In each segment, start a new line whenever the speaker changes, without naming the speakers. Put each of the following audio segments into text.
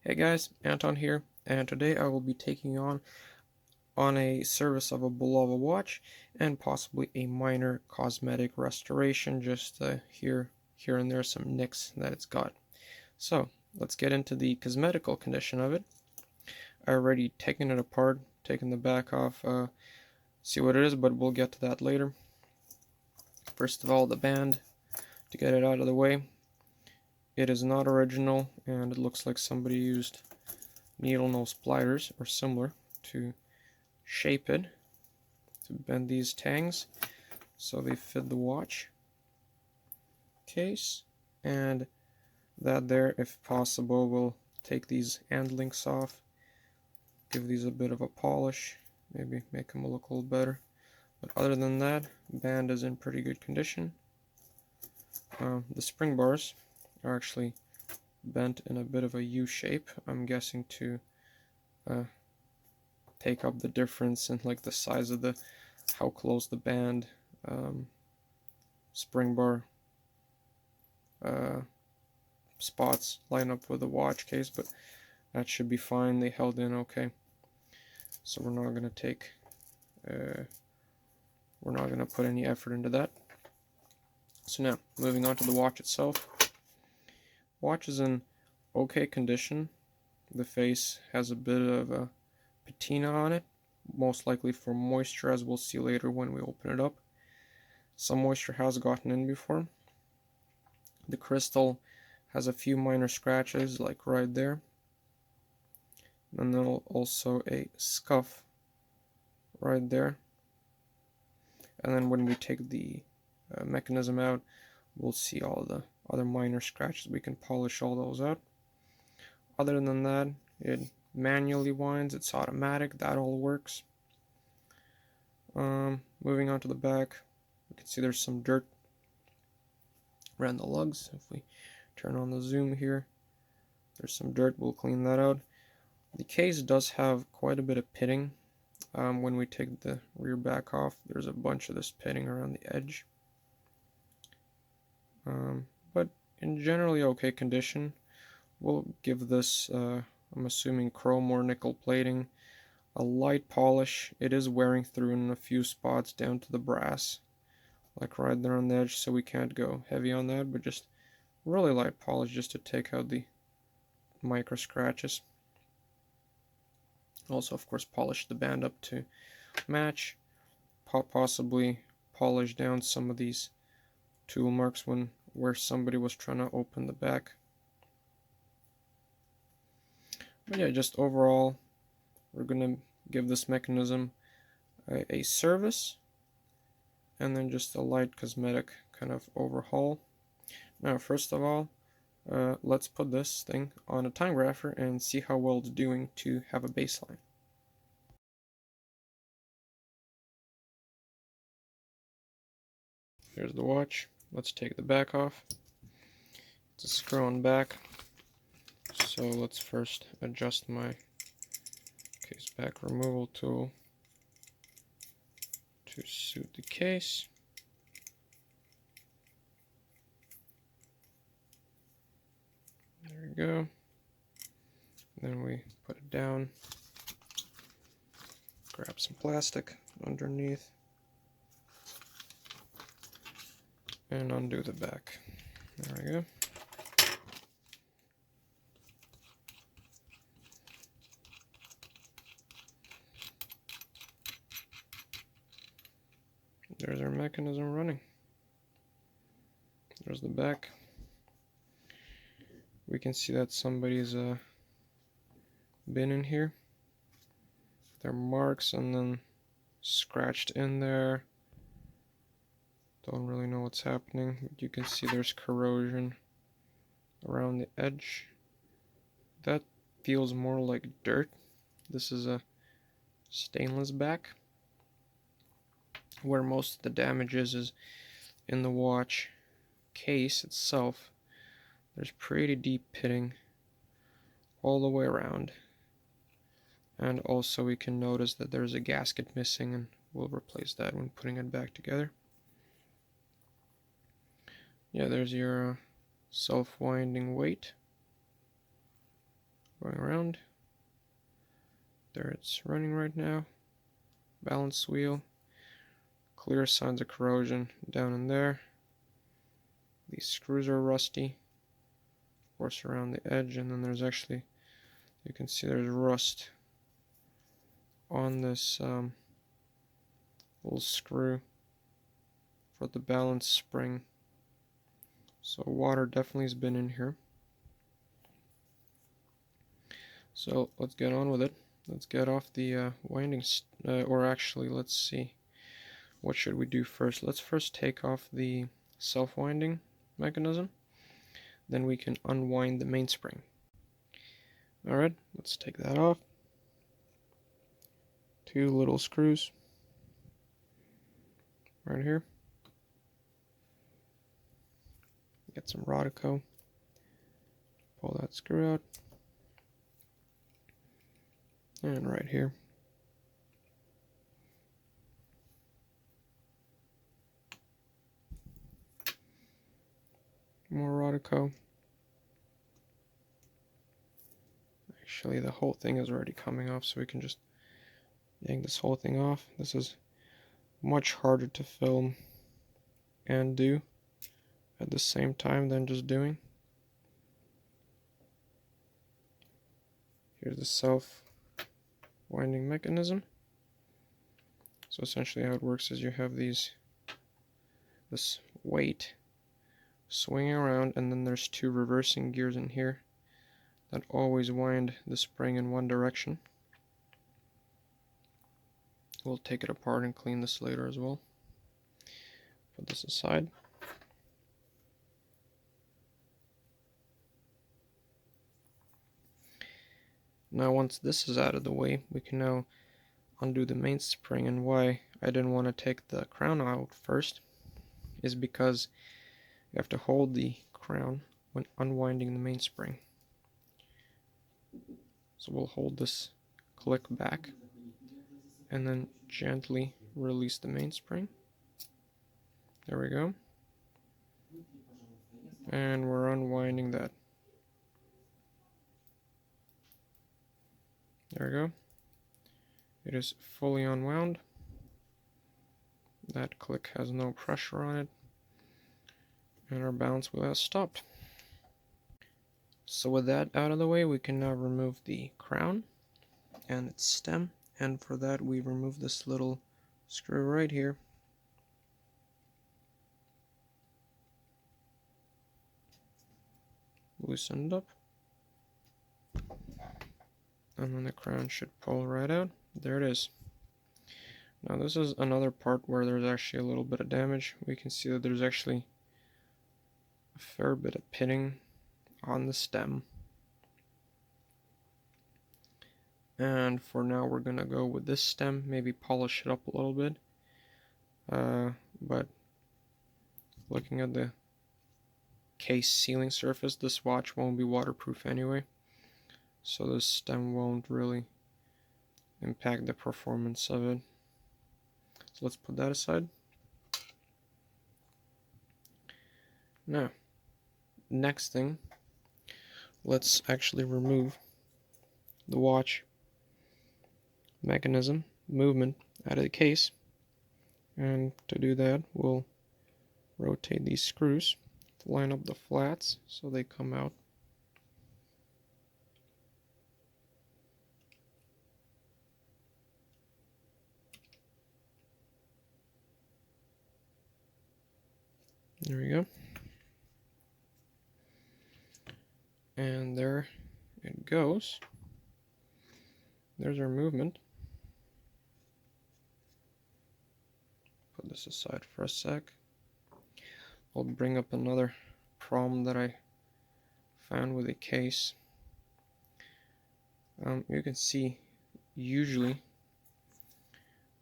Hey guys, Anton here, and today I will be taking on a service of a Bulova watch and possibly a minor cosmetic restoration, just here and there some nicks that it's got. So let's get into the cosmetical condition of it. I already taken it apart, taken the back off, see what it is, but we'll get to that later. First of all, the band, to get it out of the way. It is not original, and it looks like somebody used needle nose pliers or similar to shape it, to bend these tangs so they fit the watch case. And that there, if possible, we'll take these end links off, give these a bit of a polish, maybe make them look a little better. But other than that, band is in pretty good condition. The spring bars are actually bent in a bit of a U shape, I'm guessing to take up the difference in like the size of how close the band spring bar spots line up with the watch case, but that should be fine. They held in okay, so we're not going to put any effort into that. So now moving on to the watch itself. Watch is in okay condition. The face has a bit of a patina on it, most likely for moisture, as we'll see later when we open it up. Some moisture has gotten in before. The crystal has a few minor scratches, like right there. And then also a scuff right there. And then when we take the mechanism out, we'll see all the other minor scratches. We can polish all those out. Other than that, it manually winds, it's automatic, that all works. Moving on to the back, you can see there's some dirt around the lugs. If we turn on the zoom here, there's some dirt, we'll clean that out. The case does have quite a bit of pitting. When we take the rear back off, there's a bunch of this pitting around the edge. But in generally okay condition. We'll give this, I'm assuming, chrome or nickel plating a light polish. It is wearing through in a few spots down to the brass, like right there on the edge, so we can't go heavy on that, but just really light polish just to take out the micro scratches. Also, of course, polish the band up to match, possibly polish down some of these tool marks where somebody was trying to open the back. But yeah, just overall, we're going to give this mechanism a service, and then just a light cosmetic kind of overhaul. Now, first of all, let's put this thing on a time grapher and see how well it's doing to have a baseline. Here's the watch. Let's take the back off. It's a screw-on back. So let's first adjust my case back removal tool to suit the case. There we go. Then we put it down, grab some plastic underneath, and undo the back. There we go. There's our mechanism running. There's the back. We can see that somebody's been in here. There are marks and then scratched in there. Don't really know what's happening, but you can see there's corrosion around the edge. That feels more like dirt. This is a stainless back, where most of the damage is in the watch case itself. There's pretty deep pitting all the way around, and also we can notice that there's a gasket missing, and we'll replace that when putting it back together. Yeah, there's your self-winding weight, going around. There it's running right now. Balance wheel. Clear signs of corrosion down in there. These screws are rusty. Of course around the edge, and then there's actually, you can see there's rust on this little screw for the balance spring. So water definitely has been in here. So let's get on with it. Let's get off the windings, or actually let's see, what should we do first? Let's first take off the self-winding mechanism, then we can unwind the mainspring. Alright, let's take that off. 2 little screws right here. Get some Rodico. Pull that screw out. And right here. More Rodico. Actually, the whole thing is already coming off, so we can just yank this whole thing off. This is much harder to film and do at the same time than just doing. Here's the self-winding mechanism. So essentially how it works is you have this weight swinging around, and then there's 2 reversing gears in here that always wind the spring in one direction. We'll take it apart and clean this later as well. Put this aside. Now once this is out of the way, we can now undo the mainspring. And why I didn't want to take the crown out first is because you have to hold the crown when unwinding the mainspring. So we'll hold this click back and then gently release the mainspring. There we go. And we're unwinding that. There we go. It is fully unwound. That click has no pressure on it. And our balance wheel has stopped. So with that out of the way, we can now remove the crown and its stem. And for that, we remove this little screw right here. Loosen it up. And then the crown should pull right out. There it is. Now this is another part where there's actually a little bit of damage. We can see that there's actually a fair bit of pitting on the stem. And for now we're going to go with this stem, maybe polish it up a little bit. But looking at the case sealing surface, this watch won't be waterproof anyway. So this stem won't really impact the performance of it. So let's put that aside. Now, next thing, let's actually remove the watch mechanism movement out of the case. And to do that, we'll rotate these screws to line up the flats so they come out. There we go. And there it goes. There's our movement. Put this aside for a sec. I'll bring up another problem that I found with the case. You can see usually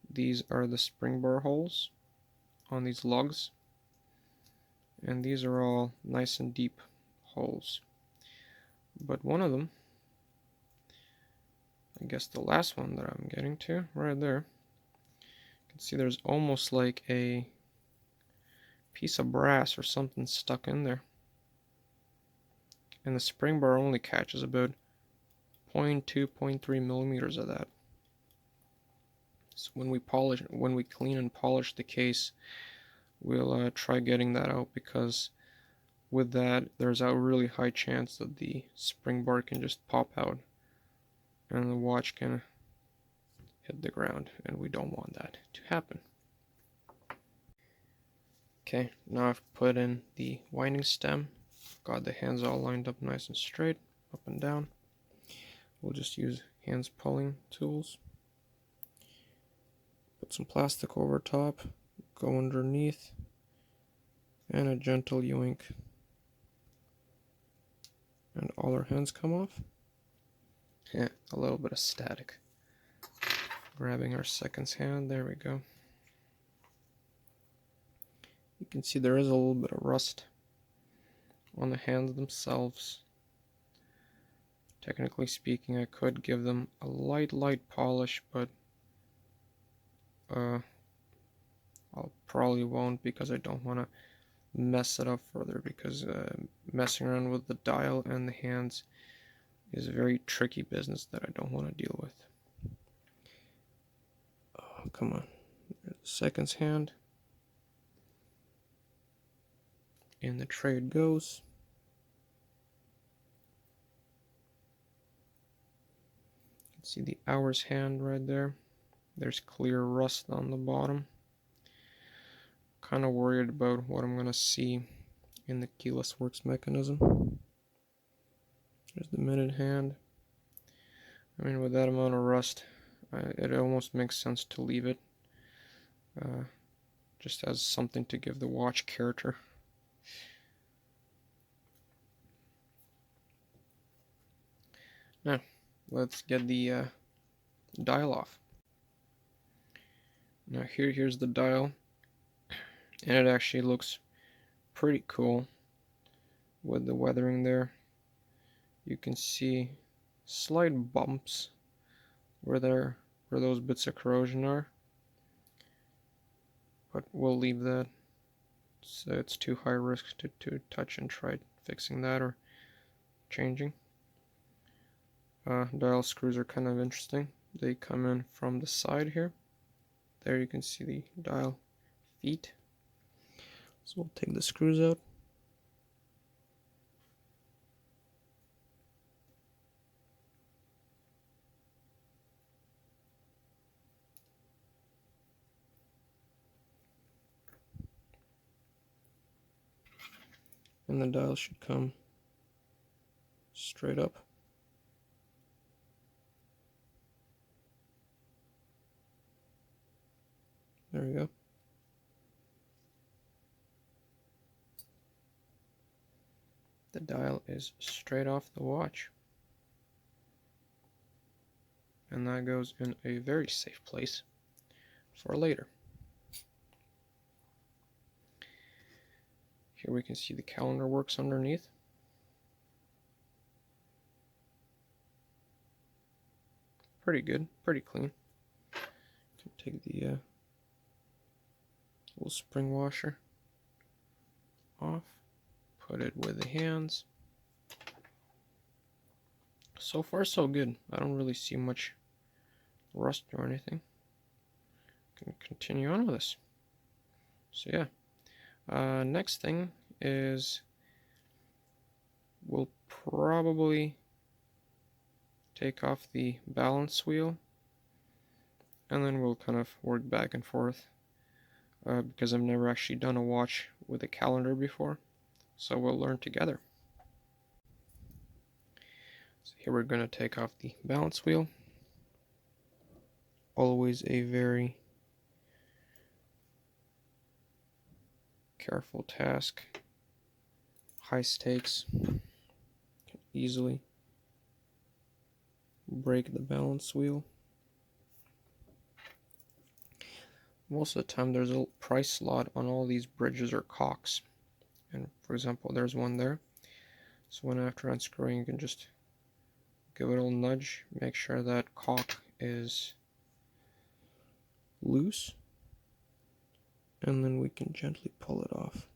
these are the spring bar holes on these lugs, and these are all nice and deep holes. But one of them, I guess the last one that I'm getting to, right there, you can see there's almost like a piece of brass or something stuck in there. And the spring bar only catches about 0.2, 0.3 millimeters of that. So when we clean and polish the case, we'll try getting that out, because with that, there's a really high chance that the spring bar can just pop out and the watch can hit the ground, and we don't want that to happen. Okay, now I've put in the winding stem, got the hands all lined up nice and straight, up and down. We'll just use hands pulling tools. Put some plastic over top, go underneath, and a gentle yoink. And all our hands come off. Yeah, a little bit of static. Grabbing our second hand, there we go. You can see there is a little bit of rust on the hands themselves. Technically speaking, I could give them a light polish, but I probably won't, because I don't want to mess it up further, because messing around with the dial and the hands is a very tricky business that I don't want to deal with. Oh, come on. There's the second hand. In the tray it goes. You can see the hours hand right there. There's clear rust on the bottom. Kind of worried about what I'm going to see in the keyless works mechanism. There's the minute hand. I mean, with that amount of rust, it almost makes sense to leave it, just as something to give the watch character. Now, let's get the dial off. Now here's the dial, and it actually looks pretty cool with the weathering there. You can see slight bumps where those bits of corrosion are, but we'll leave that. So it's too high risk to touch and try fixing that or changing. Dial screws are kind of interesting. They come in from the side here. There you can see the dial feet. So we'll take the screws out. And the dial should come straight up. There we go. The dial is straight off the watch. And that goes in a very safe place for later. Here we can see the calendar works underneath. Pretty good, pretty clean. Can take the little spring washer off, put it with the hands. So far so good. I don't really see much rust or anything. Can continue on with this. So yeah, next thing is we'll probably take off the balance wheel, and then we'll kind of work back and forth, because I've never actually done a watch with a calendar before, so we'll learn together. So here we're going to take off the balance wheel. Always a very careful task, high stakes. Can easily break the balance wheel. Most of the time there's a price slot on all these bridges or cocks, and for example there's one there, so when after unscrewing you can just give it a little nudge, make sure that cock is loose, and then we can gently pull it off.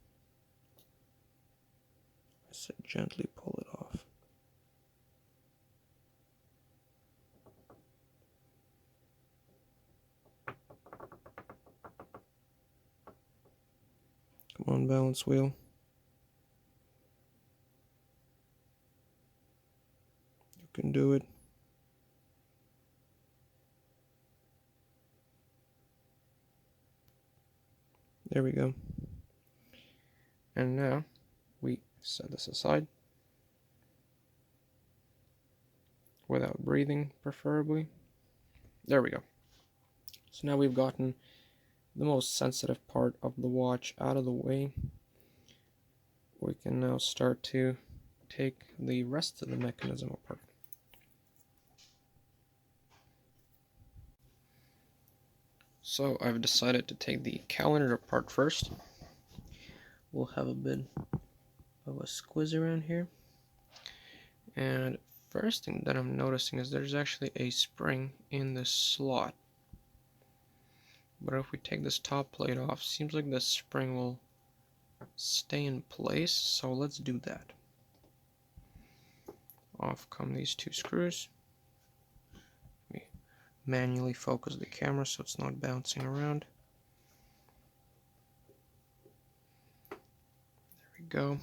I said gently pull it off. Come on, balance wheel. You can do it. There we go. And now we set this aside without breathing, preferably. There we go. So now we've gotten the most sensitive part of the watch out of the way. We can now start to take the rest of the mechanism apart. So I've decided to take the calendar apart first. We'll have a bit of a squiz around here. And first thing that I'm noticing is there's actually a spring in this slot. But if we take this top plate off, seems like the spring will stay in place, so let's do that. Off come these two screws. We manually focus the camera so it's not bouncing around. There we go.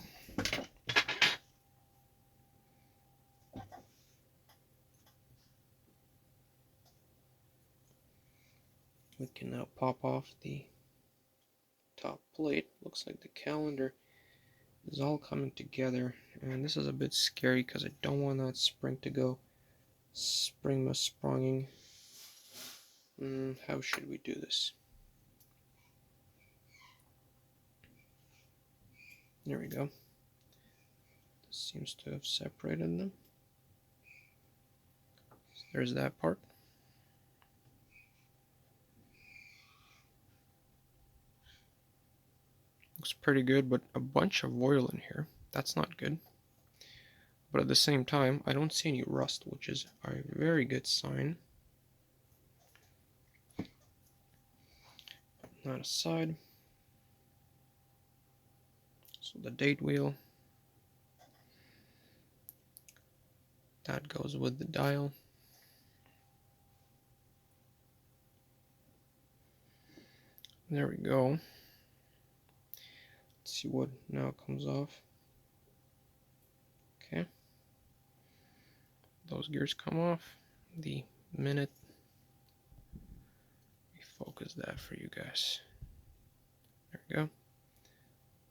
We can now pop off the top plate. Looks like the calendar is all coming together, and this is a bit scary because I don't want that spring to go sprunging. How should we do this? There we go. This seems to have separated them. So there's that part. Looks pretty good, but a bunch of oil in here. That's not good. But at the same time, I don't see any rust, which is a very good sign. That aside. So the date wheel. That goes with the dial. There we go. Let's see what now comes off. Okay. Those gears come off. The minute. Let me focus that for you guys. There we go.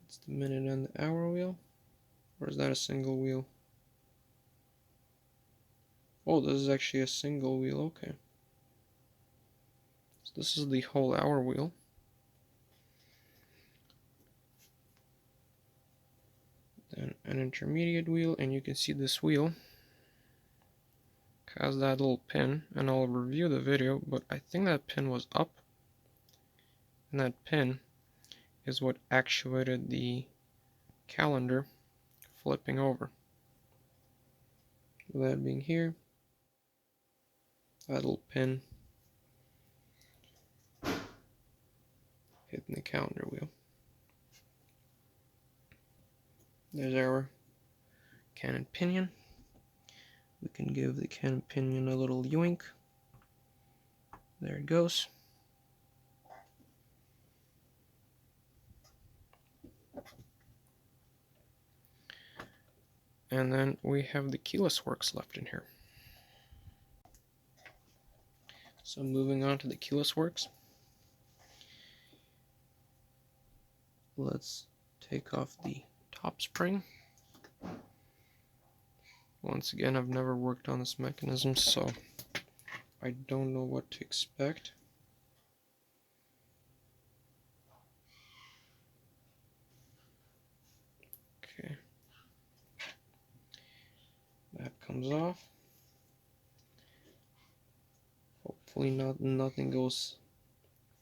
It's the minute and the hour wheel. Or is that a single wheel? Oh, this is actually a single wheel. Okay. So this is the whole hour wheel. Then an intermediate wheel, and you can see this wheel has that little pin, and I'll review the video, but I think that pin was up, and that pin is what actuated the calendar flipping over. That being here, that little pin hitting the calendar wheel. There's our cannon pinion. We can give the cannon pinion a little yoink. There it goes. And then we have the keyless works left in here. So moving on to the keyless works. Let's take off the top spring. Once again, I've never worked on this mechanism, so I don't know what to expect. Okay. That comes off. Hopefully nothing goes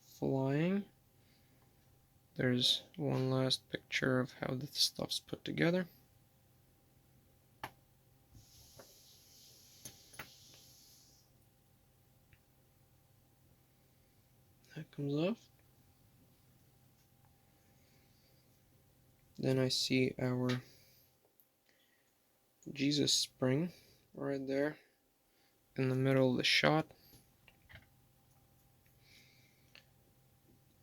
flying. There's one last picture of how this stuff's put together. That comes off. Then I see our Jesus spring right there in the middle of the shot.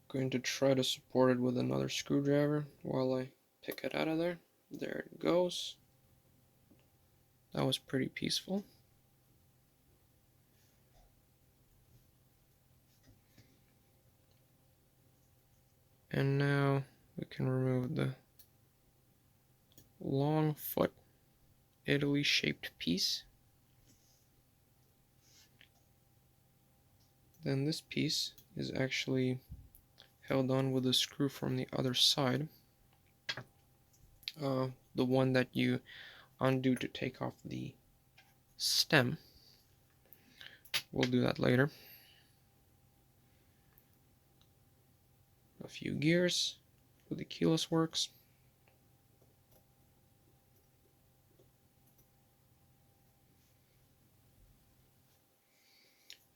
going to try to support it with another screwdriver while I pick it out of there. There it goes. That was pretty peaceful. And now we can remove the long foot Italy shaped piece. Then this piece is actually held on with a screw from the other side. The one that you undo to take off the stem. We'll do that later. A few gears with the keyless works.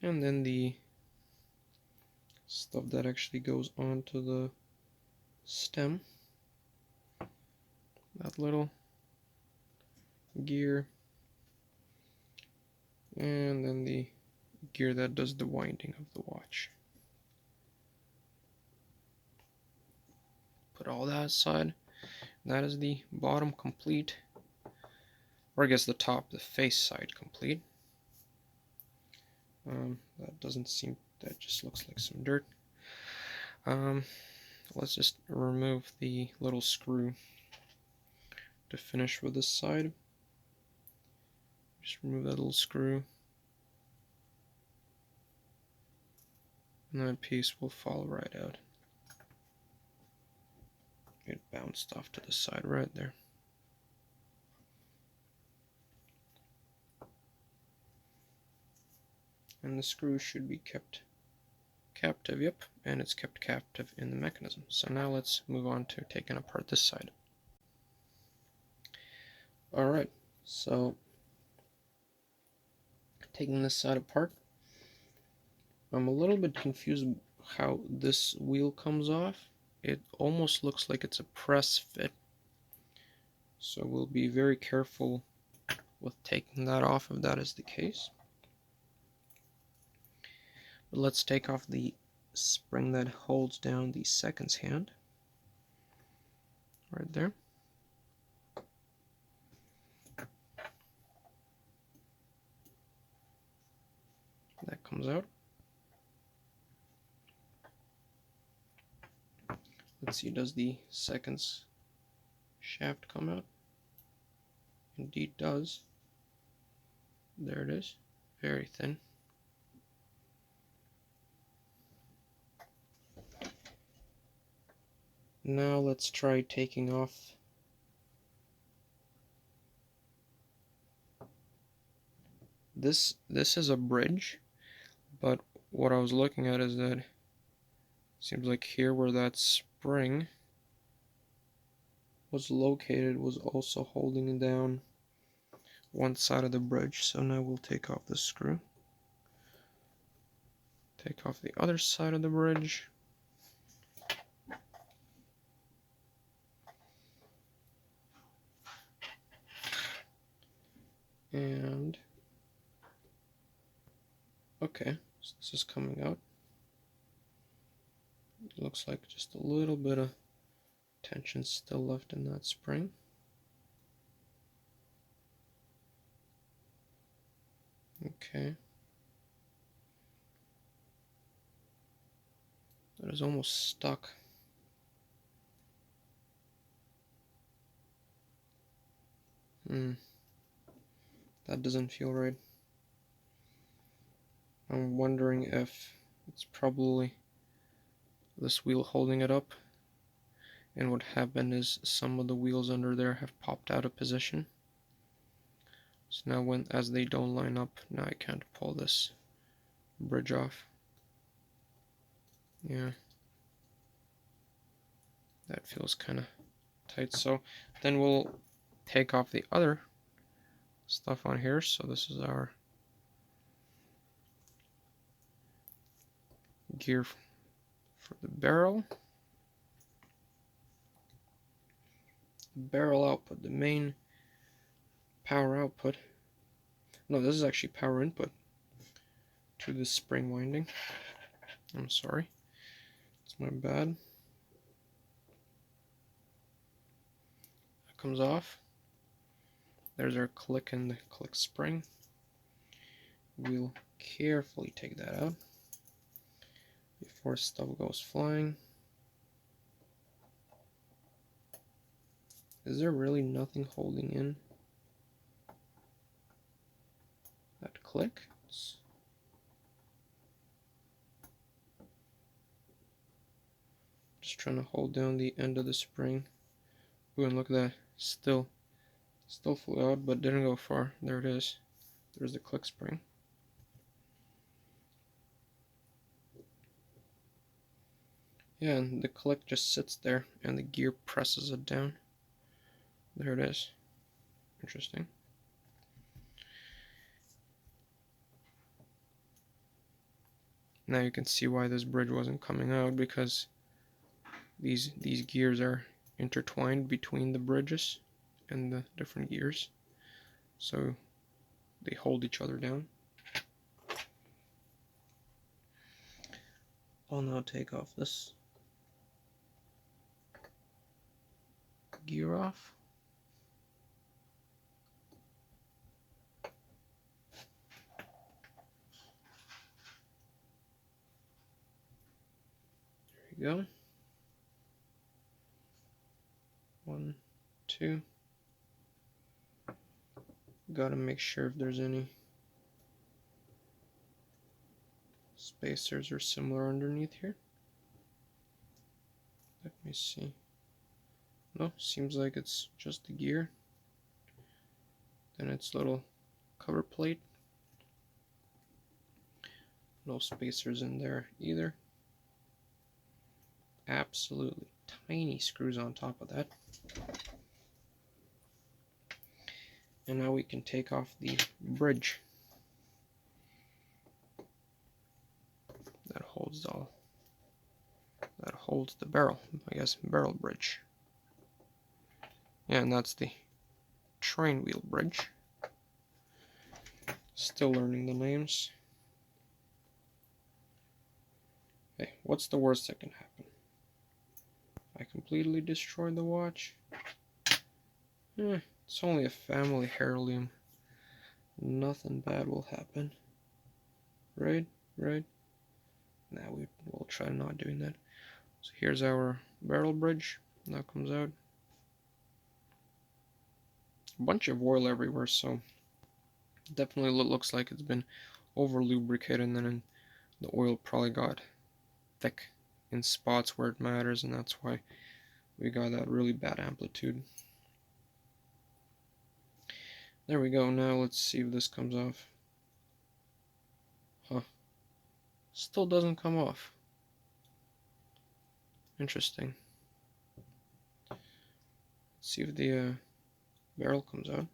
And then the stuff that actually goes onto the stem. That little gear. And then the gear that does the winding of the watch. Put all that aside. That is the bottom complete. Or I guess the top, the face side complete. That doesn't seem, that just looks like some dirt. Let's just remove the little screw to finish with this side. Just remove that little screw. And that piece will fall right out. It bounced off to the side right there. And the screw should be kept captive, yep, and it's kept captive in the mechanism. So now let's move on to taking apart this side. Alright, so taking this side apart, I'm a little bit confused how this wheel comes off. It almost looks like it's a press fit, so we'll be very careful with taking that off if that is the case. But let's take off the spring that holds down the seconds hand. Right there. That comes out. Let's see, does the seconds shaft come out? Indeed does. There it is. Very thin. Now let's try taking off this. This is a bridge, but what I was looking at is that it seems like here where that spring was located was also holding down one side of the bridge. So now we'll take off the screw, take off the other side of the bridge. And okay, so this is coming out. It looks like just a little bit of tension still left in that spring. Okay. That is almost stuck. That doesn't feel right. I'm wondering if it's probably this wheel holding it up, and what happened is some of the wheels under there have popped out of position. So now as they don't line up, now I can't pull this bridge off. Yeah, that feels kind of tight. So then we'll take off the other stuff on here. So this is our gear for the barrel. Barrel output, the main power output. No, this is actually power input to the spring winding. I'm sorry. That's my bad. That comes off. There's our click and the click spring. We'll carefully take that out before stuff goes flying. Is there really nothing holding in that click? Just trying to hold down the end of the spring. Ooh, and look at that. Still flew out, but didn't go far. There it is. There's the click spring. Yeah, and the click just sits there and the gear presses it down. There it is. Interesting. Now you can see why this bridge wasn't coming out, because these gears are intertwined between the bridges and the different gears, so they hold each other down. I'll now take off this gear off. There you go. 1, 2. Gotta make sure if there's any spacers or similar underneath here. Let me see. No, seems like it's just the gear. Then its little cover plate. No spacers in there either. Absolutely tiny screws on top of that. And now we can take off the bridge that holds the barrel, I guess, barrel bridge. Yeah, and that's the train wheel bridge. Still learning the names. Hey, what's the worst that can happen? I completely destroyed the watch. It's only a family heirloom. Nothing bad will happen. Right? Now we'll try not doing that. So here's our barrel bridge. That comes out. A bunch of oil everywhere, so definitely looks like it's been over lubricated, and then the oil probably got thick in spots where it matters, and that's why we got that really bad amplitude. There we go. Now let's see if this comes off. Huh. Still doesn't come off. Interesting. Let's see if the barrel comes out.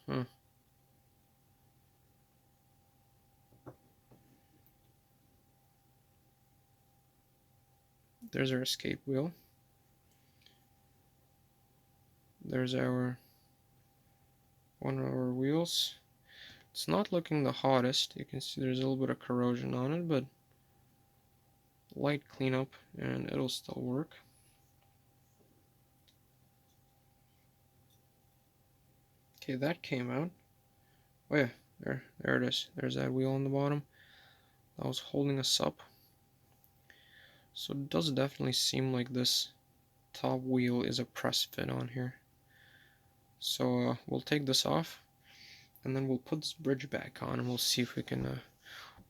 Huh. There's our escape wheel. There's our one of our wheels. It's not looking the hottest. You can see there's a little bit of corrosion on it, but light cleanup and it'll still work. Okay, that came out. Oh yeah, there it is. There's that wheel on the bottom that was holding us up. So it does definitely seem like this top wheel is a press fit on here. So we'll take this off, and then we'll put this bridge back on, and we'll see if we can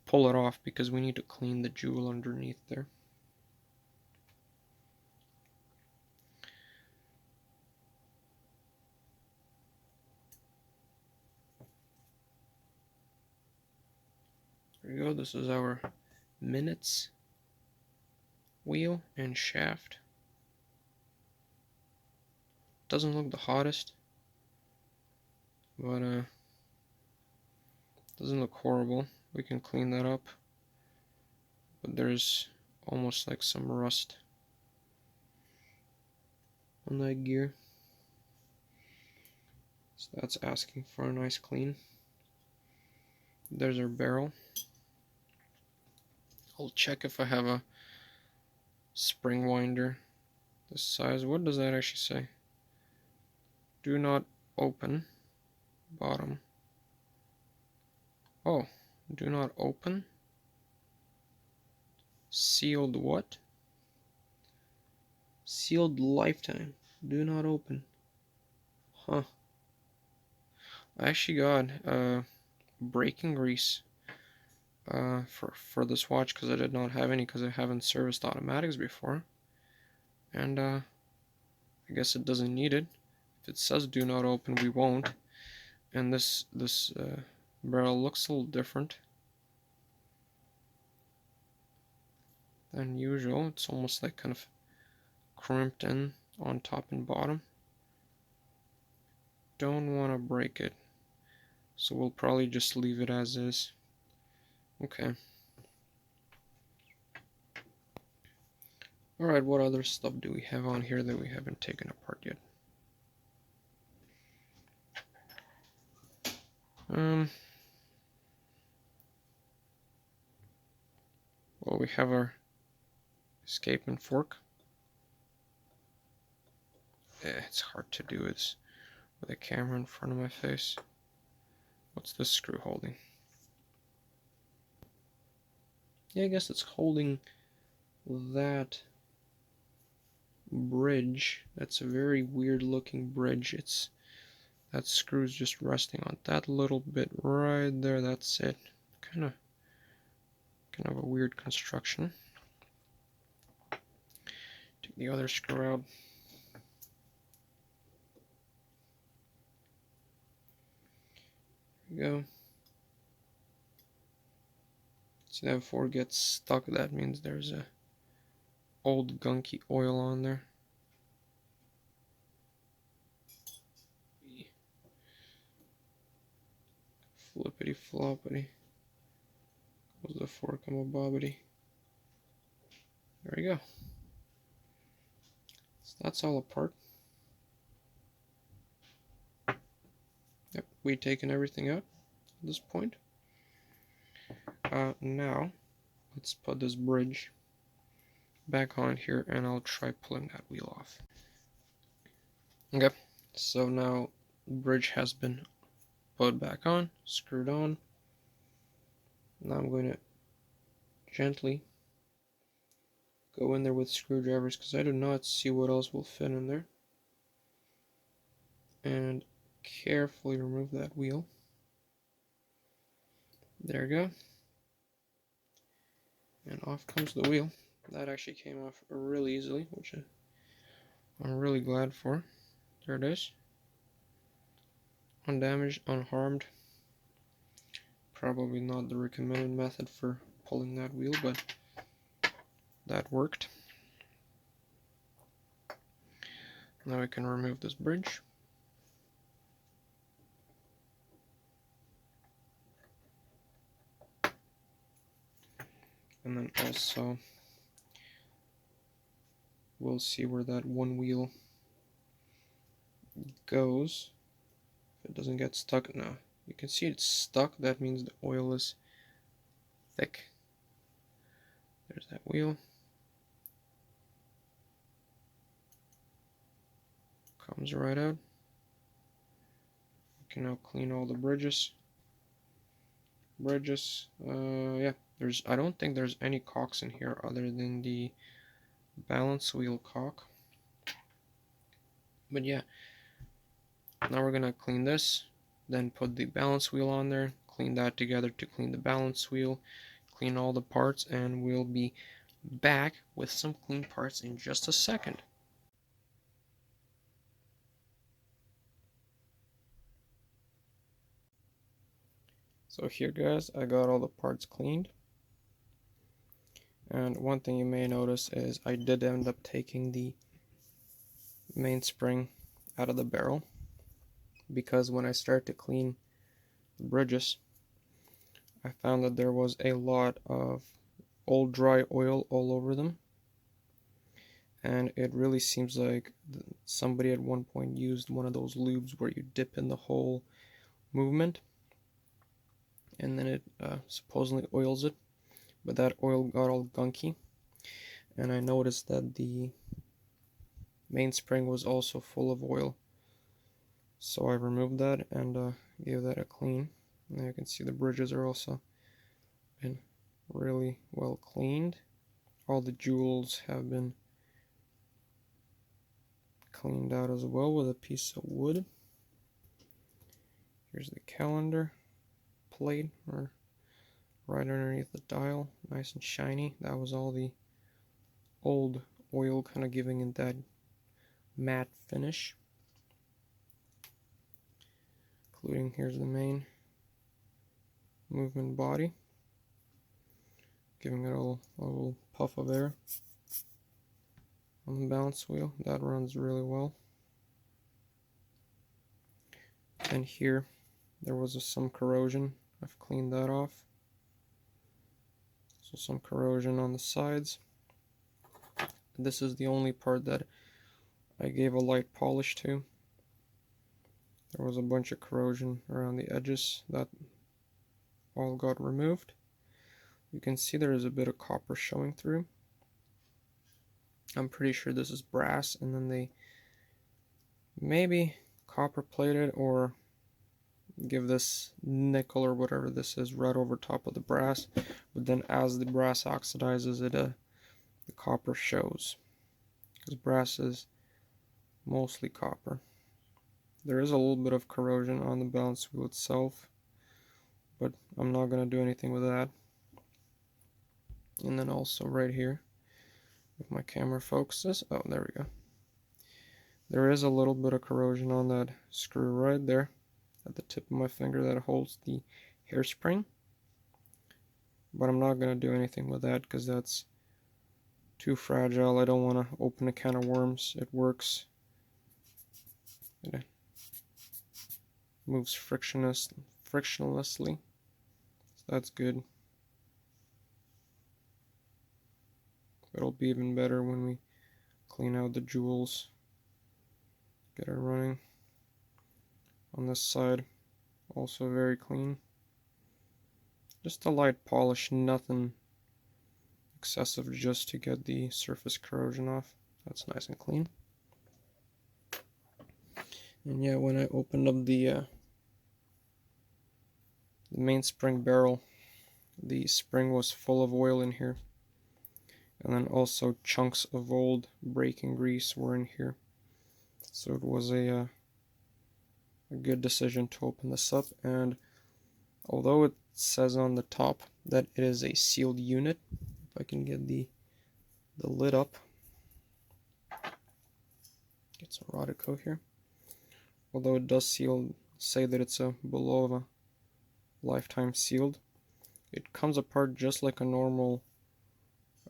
pull it off, because we need to clean the jewel underneath there. There we go. This is our minutes wheel and shaft. Doesn't look the hottest, but doesn't look horrible. We can clean that up, but there's almost like some rust on that gear, so that's asking for a nice clean. There's our barrel. I'll check if I have a spring winder this size. What does that actually say? Do not open. Bottom. Oh, do not open. Sealed what? Sealed lifetime. Do not open. Huh. I actually got braking grease for this watch because I did not have any because I haven't serviced automatics before. And I guess it doesn't need it. If it says do not open, we won't. And this barrel looks a little different than usual. It's almost like kind of crimped in on top and bottom. Don't want to break it, so we'll probably just leave it as is. Okay. Alright, what other stuff do we have on here that we haven't taken apart yet? Well, we have our escapement fork. It's hard to do this with a camera in front of my face. What's this screw holding? Yeah, I guess it's holding that bridge. That's a very weird looking bridge. That screw's just resting on that little bit right there. That's it. Kind of a weird construction. Take the other screw out. There we go. See that before it gets stuck, that means there's a old gunky oil on there. Flippity floppity. Goes the fork, I'm a bobbity. There we go. So that's all apart. Yep, we've taken everything out at this point. Now, let's put this bridge back on here and I'll try pulling that wheel off. Okay, so now the bridge has been put back on, screwed on. Now I'm going to gently go in there with screwdrivers because I do not see what else will fit in there. And carefully remove that wheel. There we go. And off comes the wheel. That actually came off really easily, which I'm really glad for. There it is. Undamaged, unharmed. Probably not the recommended method for pulling that wheel, but that worked. Now we can remove this bridge. And then also we'll see where that one wheel goes. If it doesn't get stuck, no. You can see it's stuck, that means the oil is thick. There's that wheel. Comes right out. We can now clean all the bridges. Yeah, I don't think there's any cocks in here other than the balance wheel cock. But yeah, now we're gonna clean this, then put the balance wheel on there, clean that together to clean the balance wheel, clean all the parts, and we'll be back with some clean parts in just a second. So here guys, I got all the parts cleaned. And one thing you may notice is I did end up taking the mainspring out of the barrel, because when I started to clean the bridges, I found that there was a lot of old dry oil all over them. And it really seems like somebody at one point used one of those lubes where you dip in the whole movement. and then it supposedly oils it, but that oil got all gunky, and I noticed that the mainspring was also full of oil. So I removed that and gave that a clean. Now you can see the bridges are also been really well cleaned. All the jewels have been cleaned out as well with a piece of wood. Here's the calendar plate, or right underneath the dial, nice and shiny. That was all the old oil kind of giving it that matte finish. Including, here's the main movement body, giving it a little puff of air on the balance wheel. That runs really well. And here there was some corrosion. I've cleaned that off. So some corrosion on the sides. This is the only part that I gave a light polish to. There was a bunch of corrosion around the edges that all got removed. You can see there is a bit of copper showing through. I'm pretty sure this is brass, and then they maybe copper plated or give this nickel or whatever this is right over top of the brass, but then as the brass oxidizes it, the copper shows, because brass is mostly copper. There is a little bit of corrosion on the balance wheel itself, but I'm not going to do anything with that. And then also right here, if my camera focuses, oh, there we go. There is a little bit of corrosion on that screw right there at the tip of my finger that holds the hairspring. But I'm not going to do anything with that because that's too fragile. I don't want to open a can of worms. It works. It moves frictionlessly. So that's good. It'll be even better when we clean out the jewels. Get it running. On this side, also very clean. Just a light polish, nothing excessive, just to get the surface corrosion off. That's nice and clean. And yeah, when I opened up the mainspring barrel, the spring was full of oil in here. And then also chunks of old braking grease were in here. So it was a good decision to open this up. And although it says on the top that it is a sealed unit, if I can get the lid up, get some Rodico here. Although it does say that it's a Bulova lifetime sealed, it comes apart just like a normal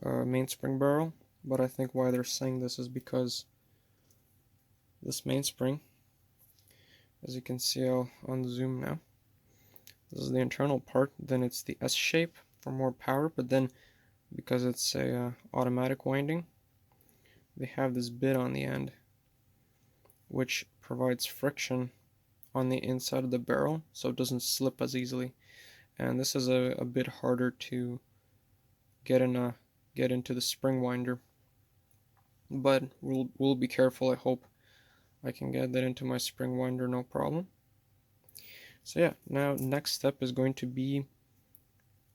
mainspring barrel. But I think why they're saying this is because this mainspring, as you can see, I'll unzoom now. This is the internal part. Then it's the S shape for more power, but then because it's a automatic winding, they have this bit on the end which provides friction on the inside of the barrel so it doesn't slip as easily. And this is a bit harder to get into the spring winder, but we'll be careful. I hope I can get that into my spring winder no problem. So yeah, now next step is going to be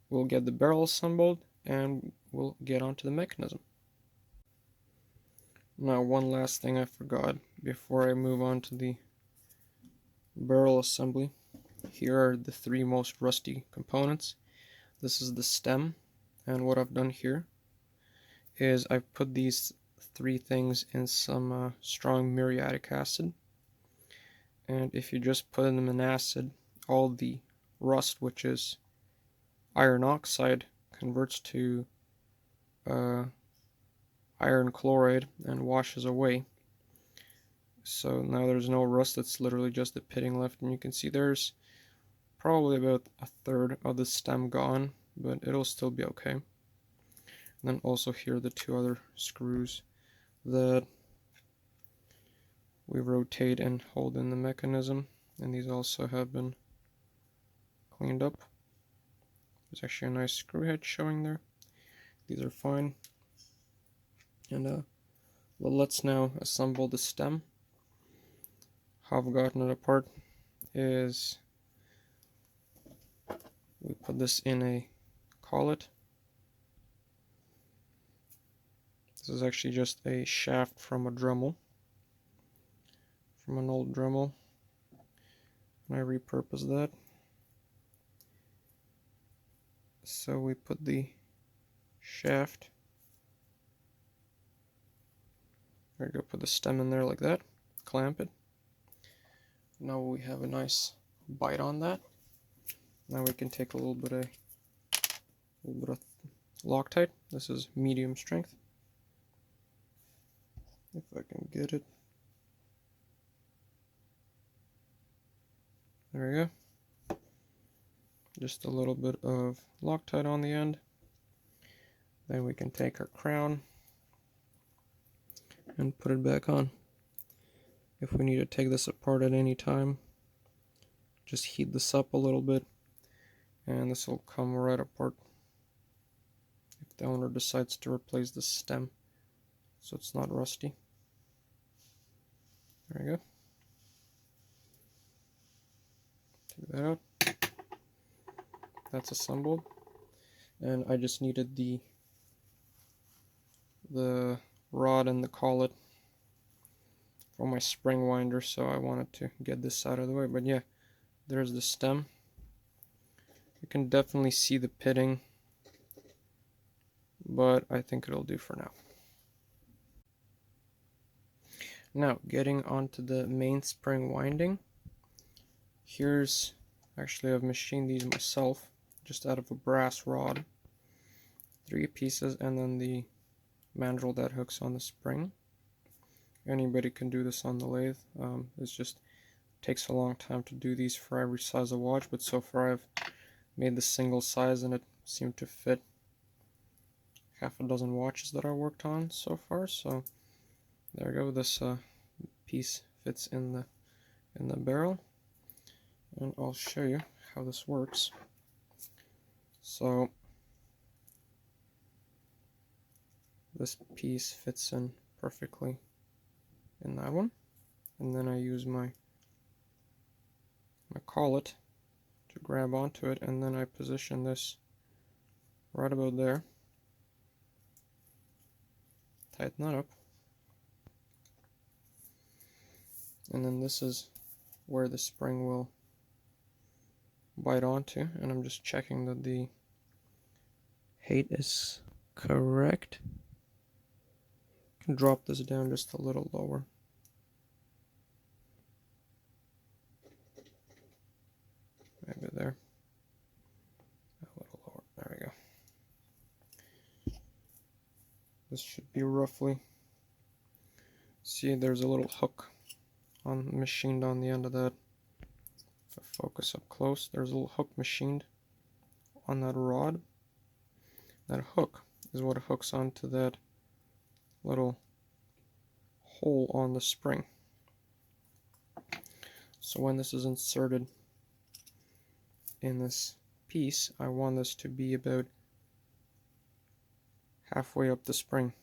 we'll get the barrel assembled and we'll get onto the mechanism. Now, one last thing I forgot before I move on to the barrel assembly. Here are the three most rusty components. This is the stem, and what I've done here is I've put these three things in some strong muriatic acid, and if you just put them in acid, all the rust, which is iron oxide, converts to iron chloride and washes away. So now there's no rust, it's literally just the pitting left, and you can see there's probably about a third of the stem gone, but it'll still be okay. And then also here are the two other screws that we rotate and hold in the mechanism, and these also have been cleaned up. There's actually a nice screw head showing there. These are fine. And well, let's now assemble the stem. How I've gotten it apart is we put this in a collet. This is actually just a shaft from a Dremel, from an old Dremel, and I repurposed that. So we put the shaft, there we go, put the stem in there like that, clamp it. Now we have a nice bite on that. Now we can take a little bit of Loctite. This is medium strength. If I can get it. There we go. Just a little bit of Loctite on the end. Then we can take our crown and put it back on. If we need to take this apart at any time, just heat this up a little bit and this will come right apart if the owner decides to replace the stem so it's not rusty. There we go. Take that out. That's assembled. And I just needed the rod and the collet for my spring winder, so I wanted to get this out of the way. But yeah, there's the stem. You can definitely see the pitting, but I think it'll do for now. Now, getting onto the mainspring winding. Here's, actually I've machined these myself, just out of a brass rod. 3 pieces, and then the mandrel that hooks on the spring. Anybody can do this on the lathe. It's just takes a long time to do these for every size of watch, but so far I've made the single size and it seemed to fit half a dozen watches that I worked on so far. So there we go. This piece fits in the barrel, and I'll show you how this works. So this piece fits in perfectly in that one, and then I use my collet to grab onto it, and then I position this right about there, tighten that up, and then this is where the spring will bite onto, and I'm just checking that the height is correct. I can drop this down just a little lower. Maybe there. A little lower. There we go. This should be roughly. See, there's a little hook machined on the end of that. If I focus up close, there's a little hook machined on that rod. That hook is what hooks onto that little hole on the spring. So when this is inserted in this piece, I want this to be about halfway up the spring,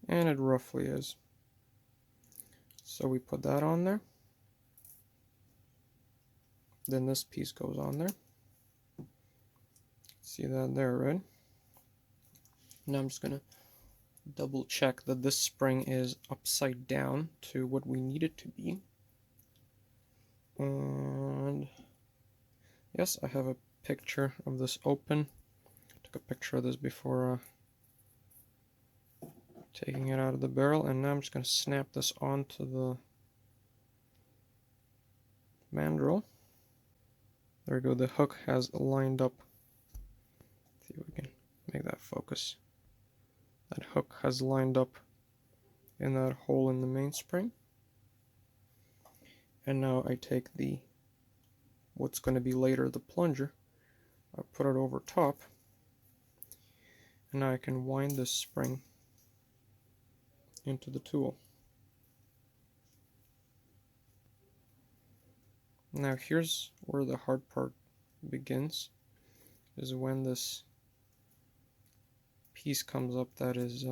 and it roughly is. So we put that on there, then this piece goes on there. See that there, right? Now I'm just gonna double check that this spring is upside down to what we need it to be, and yes, I have a picture of this open. Took a picture of this before taking it out of the barrel, and now I'm just going to snap this onto the mandrel. There we go, the hook has lined up. Let's see if we can make that focus. That hook has lined up in that hole in the mainspring. And now I take what's going to be later the plunger, I put it over top, and now I can wind this spring into the tool. Now here's where the hard part begins. is when this piece comes up that is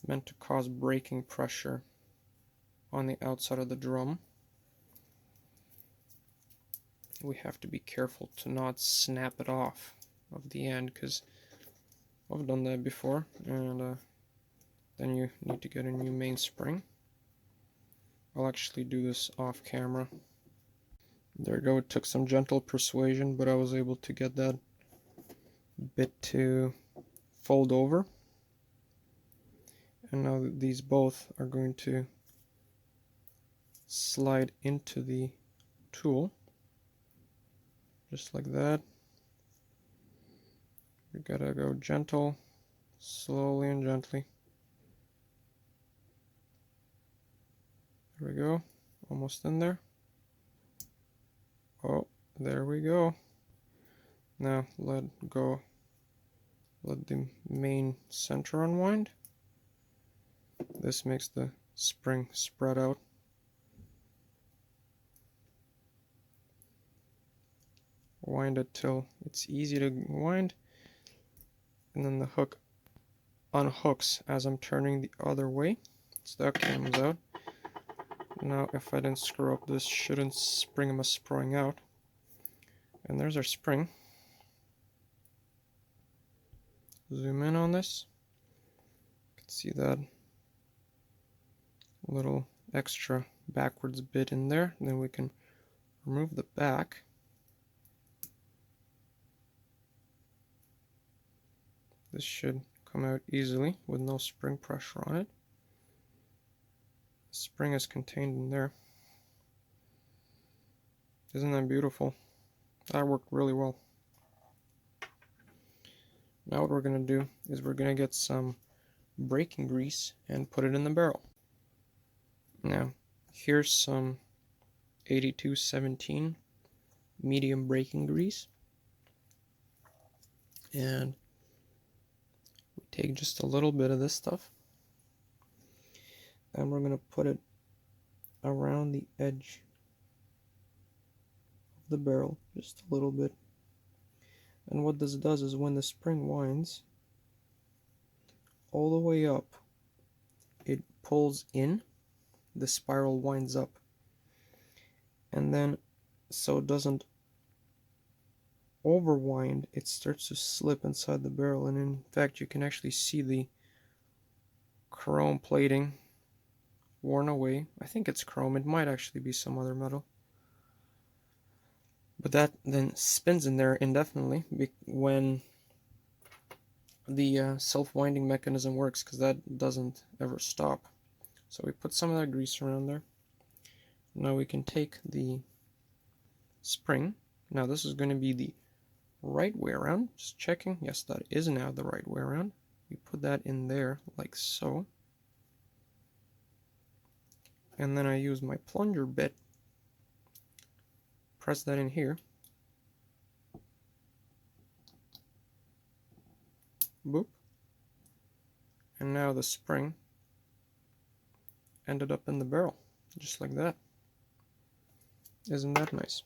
meant to cause braking pressure on the outside of the drum. We have to be careful to not snap it off of the end, because I've done that before, and then you need to get a new mainspring. I'll actually do this off camera. There we go. It took some gentle persuasion, but I was able to get that bit to fold over. And now these both are going to slide into the tool, just like that. We gotta go gentle, slowly and gently. There we go, almost in there. Oh, there we go. Now let go, let the main center unwind. This makes the spring spread out. Wind it till it's easy to wind, and then the hook unhooks as I'm turning the other way, so that comes out. Now if I didn't screw up, this shouldn't spring them spraying out. And there's our spring. Zoom in on this. You can see that little extra backwards bit in there. And then we can remove the back. This should come out easily with no spring pressure on it. The spring is contained in there. Isn't that beautiful? That worked really well. Now what we're going to do is we're going to get some braking grease and put it in the barrel. Now here's some 8217 medium braking grease, and we take just a little bit of this stuff and we're going to put it around the edge of the barrel, just a little bit. And what this does is when the spring winds all the way up, it pulls in, the spiral winds up, and then so it doesn't overwind, it starts to slip inside the barrel, and in fact you can actually see the chrome plating worn away. I think it's chrome, it might actually be some other metal. But that then spins in there indefinitely when the self-winding mechanism works, because that doesn't ever stop. So we put some of that grease around there. Now we can take the spring. Now this is going to be the right way around. Just checking. Yes, that is now the right way around. We put that in there like so. And then I use my plunger bit. Press that in here. Boop. And now the spring ended up in the barrel, just like that. Isn't that nice?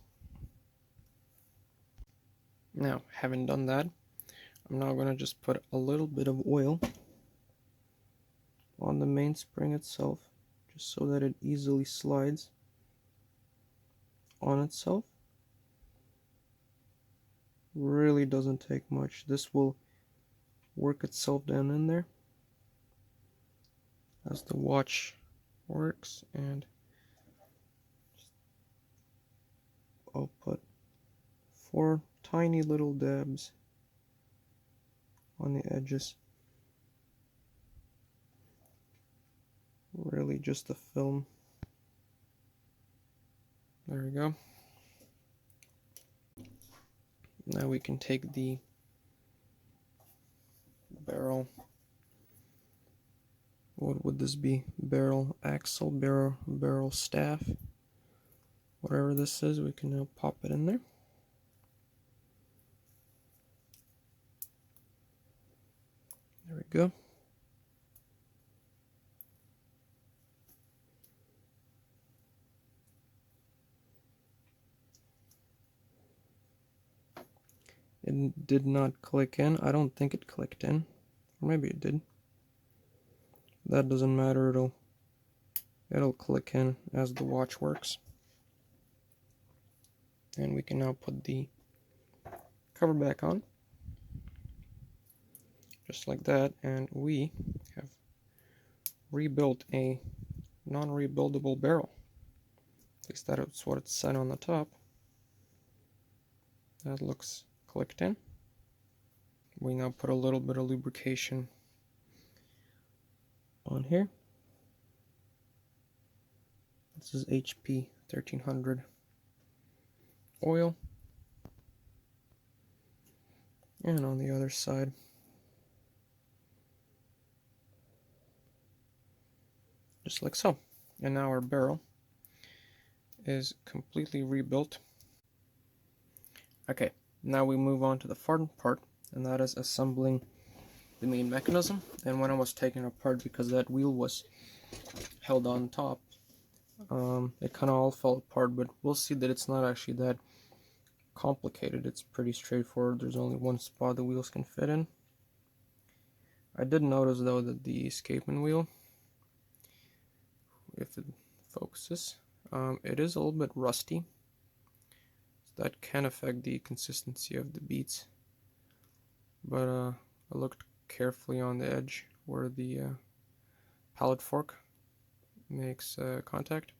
Now, having done that, I'm now going to just put a little bit of oil on the mainspring itself, just so that it easily slides on itself. Really doesn't take much. This will work itself down in there as the watch works, and I'll put 4 tiny little dabs on the edges. Really just a film. There we go. Now we can take the barrel, what would this be? Barrel axle, barrel staff, whatever this is, we can now pop it in there. There we go. It did not click in. I don't think it clicked in. Or maybe it did. That doesn't matter. It'll click in as the watch works. And we can now put the cover back on. Just like that. And we have rebuilt a non-rebuildable barrel. At least that's what it said on the top. That looks clicked in. We now put a little bit of lubrication on here. This is HP 1300 oil. And on the other side, just like so. And now our barrel is completely rebuilt. Okay, now we move on to the fun part, and that is assembling the main mechanism. And when I was taking it apart, because that wheel was held on top, it kind of all fell apart, but we'll see that it's not actually that complicated. It's pretty straightforward. There's only one spot the wheels can fit in. I did notice though that the escapement wheel, if it focuses, it is a little bit rusty. So that can affect the consistency of the beads. But I looked carefully on the edge where the pallet fork makes contact,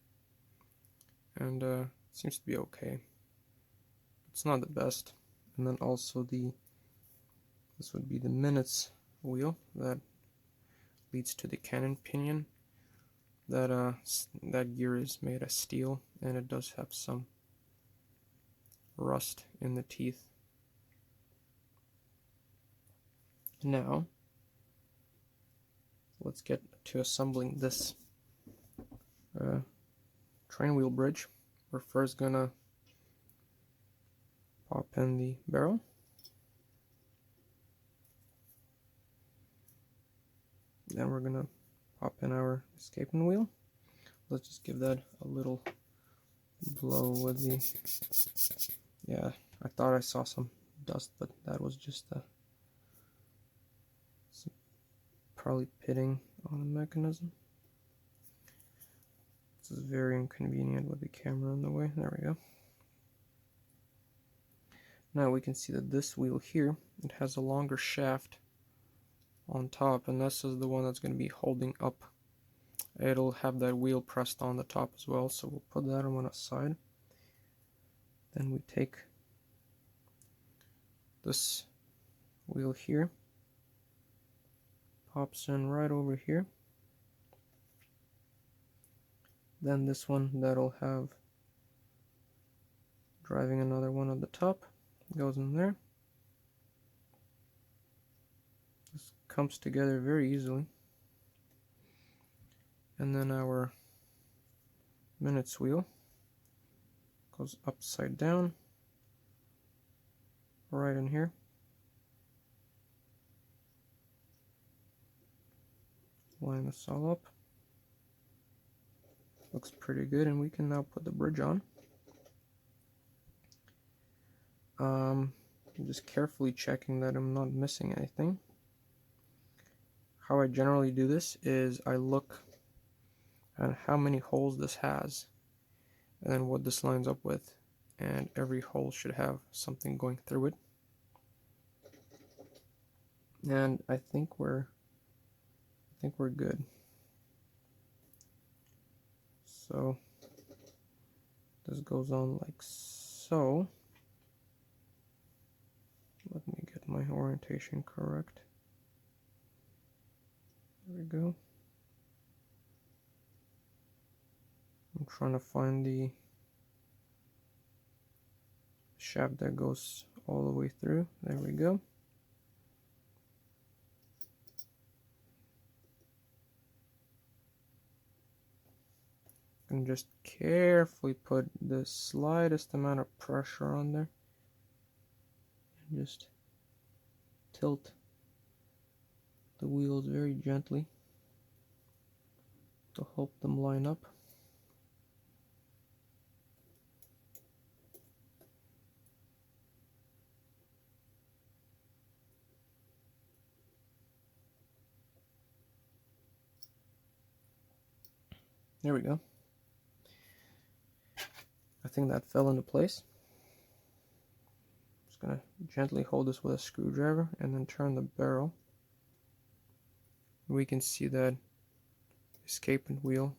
and it seems to be okay. It's not the best. And then also this would be the minutes wheel that leads to the cannon pinion. That gear is made of steel, and it does have some rust in the teeth. Now let's get to assembling this train wheel bridge. We're first gonna pop in the barrel. Then we're gonna pop in our escapement wheel. Let's just give that a little blow with the... Yeah, I thought I saw some dust, but that was just probably pitting on the mechanism. This is very inconvenient with the camera in the way. There we go. Now we can see that this wheel here, it has a longer shaft on top, and this is the one that's going to be holding up. It'll have that wheel pressed on the top as well, so we'll put that on one side. Then we take this wheel here, pops in right over here. Then this one that'll have driving another one at the top goes in there. This comes together very easily. And then our minutes wheel goes upside down right in here. Line this all up. Looks pretty good, and we can now put the bridge on. I'm just carefully checking that I'm not missing anything. How I generally do this is I look at how many holes this has and then what this lines up with, and every hole should have something going through it. And I think we're good. So this goes on like so. Let me get my orientation correct. There we go. I'm trying to find the shaft that goes all the way through. There we go. And just carefully put the slightest amount of pressure on there. And just tilt the wheels very gently to help them line up. There we go. I think that fell into place. Just gonna gently hold this with a screwdriver and then turn the barrel. We can see that escapement wheel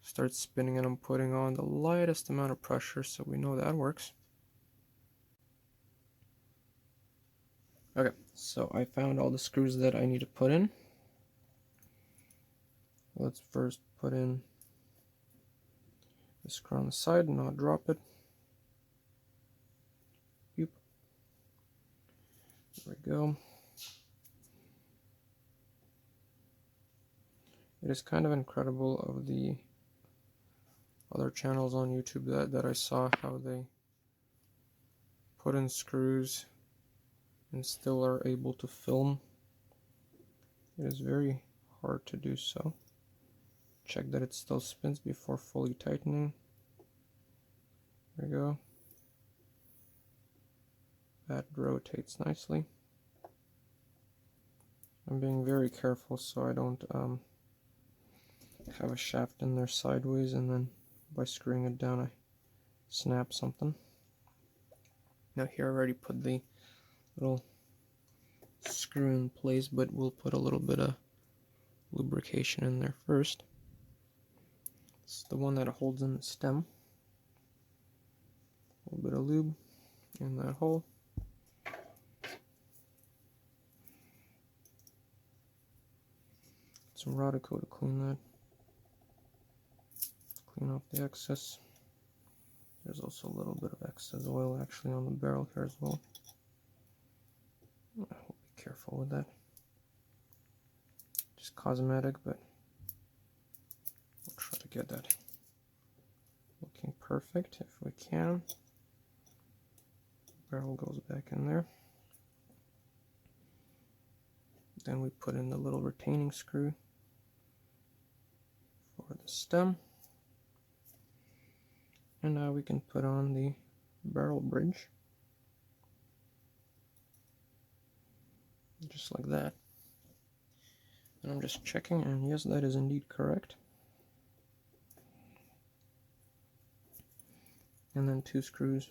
starts spinning, and I'm putting on the lightest amount of pressure, so we know that works. Okay, so I found all the screws that I need to put in. Let's first put in the screw on the side and not drop it. There we go. It is kind of incredible of the other channels on YouTube that I saw how they put in screws and still are able to film. It is very hard to do so. Check that it still spins before fully tightening. There we go. That rotates nicely. I'm being very careful so I don't have a shaft in there sideways, and then by screwing it down I snap something. Now here I already put the little screw in place, but we'll put a little bit of lubrication in there first. It's the one that holds in the stem. A little bit of lube in that hole. Some Rodico to clean that. Clean off the excess. There's also a little bit of excess oil actually on the barrel here as well. I'll be careful with that. Just cosmetic, but we'll try to get that looking perfect if we can. Barrel goes back in there. Then we put in the little retaining screw for the stem. And now we can put on the barrel bridge. Just like that. And I'm just checking, and yes, that is indeed correct. And then 2 screws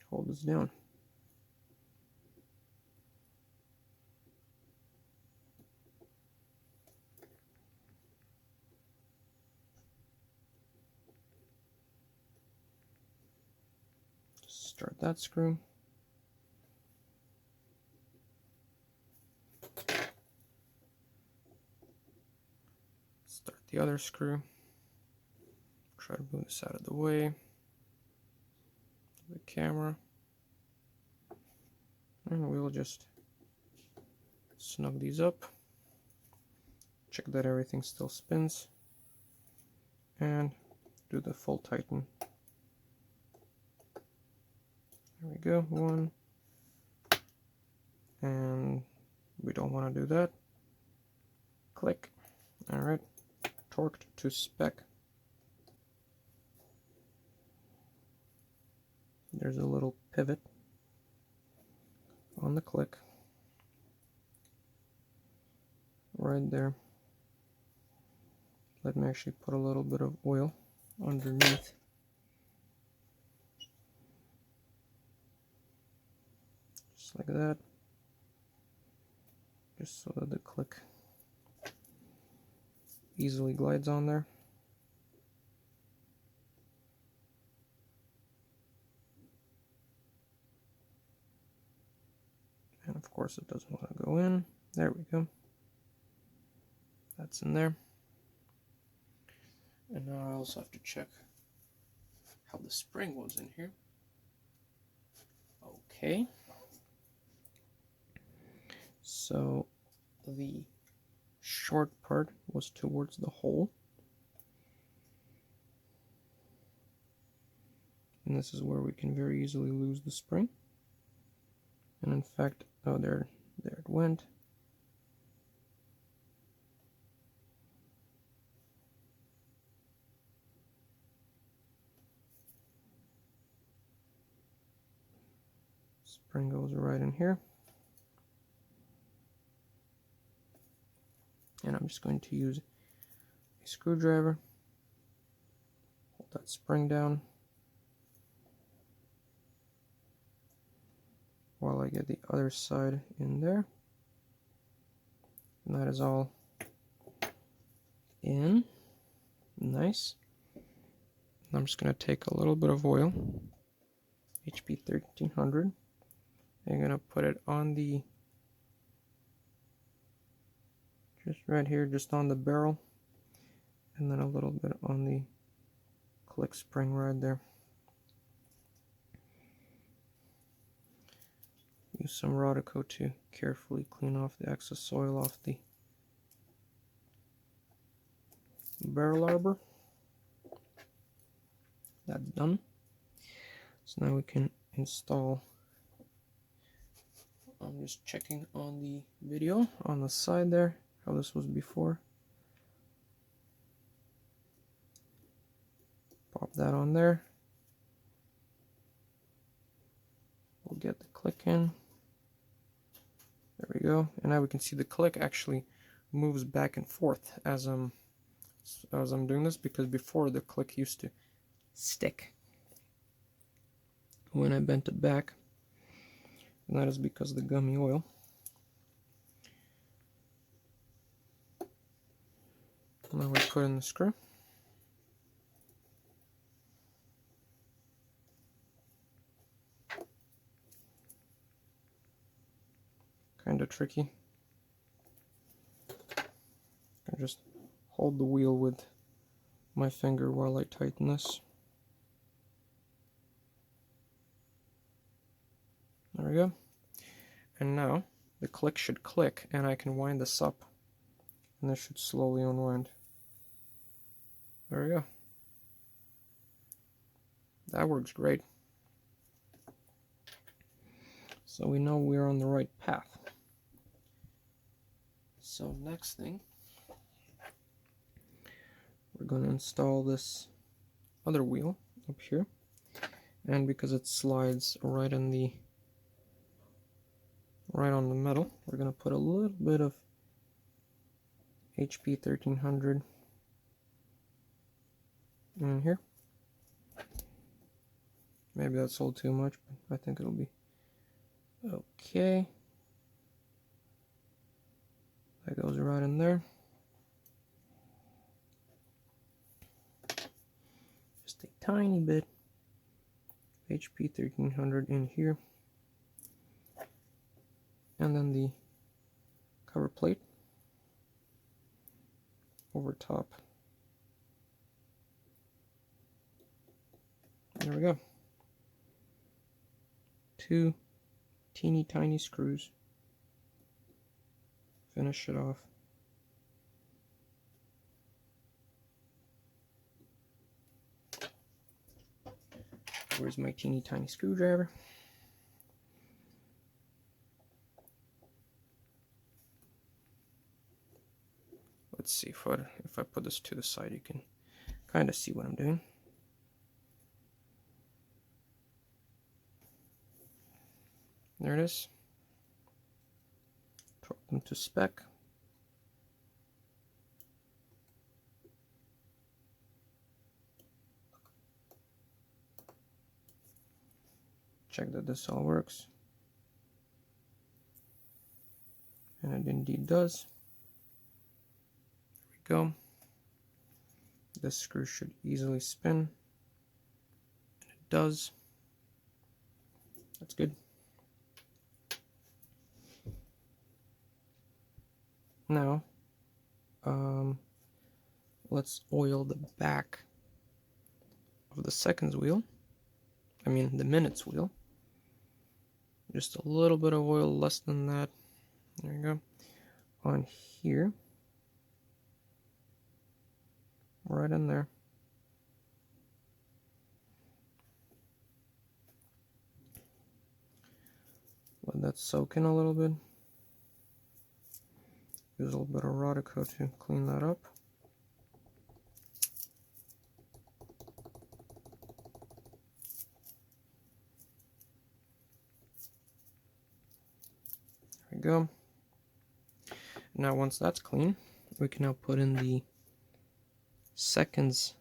hold this down. Just start that screw. Start the other screw. Try to move this out of the way. The camera. And we'll just snug these up. Check that everything still spins. And do the full tighten. There we go. 1. And we don't want to do that. Click. Alright. Torqued to spec. There's a little pivot on the click right there. Let me actually put a little bit of oil underneath. Just like that. Just so that the click easily glides on there. And of course it doesn't want to go in. There we go. That's in there. And now I also have to check how the spring was in here. Okay. So the short part was towards the hole. And this is where we can very easily lose the spring. And in fact, oh, there it went. Spring goes right in here. And I'm just going to use a screwdriver that spring down while I get the other side in there. And that is all in. Nice. And I'm just going to take a little bit of oil, HP 1300. I'm going to put it on the, just right here, just on the barrel, and then a little bit on the click spring right there. Use some Rodico to carefully clean off the excess oil off the barrel arbor. That's done. So now we can install. I'm just checking on the video on the side there how this was before. Pop that on there. We'll get the click in. There we go. And now we can see the click actually moves back and forth as I'm doing this, because before the click used to stick when I bent it back, and that is because of the gummy oil. Now we put in the screw. Kind of tricky. I just hold the wheel with my finger while I tighten this. There we go. And now the click should click, and I can wind this up, and this should slowly unwind. There we go. That works great. So we know we're on the right path. So next thing, we're going to install this other wheel up here, and because it slides right on the metal, we're going to put a little bit of HP 1300 in here. Maybe that's all too much, but I think it'll be okay. That goes right in there. Just a tiny bit of HP 1300 in here. And then the cover plate over top. There we go. 2 teeny tiny screws. Finish it off. Where's my teeny tiny screwdriver? Let's see if I put this to the side, you can kind of see what I'm doing. There it is. Drop them to spec. Check that this all works. And it indeed does. There we go. This screw should easily spin. And it does. That's good. Now, let's oil the back of the seconds wheel. I mean the minutes wheel. Just a little bit of oil, less than that. There you go. On here. Right in there. Let that soak in a little bit. Use a little bit of Rodico to clean that up. There we go. Now once that's clean, we can now put in the seconds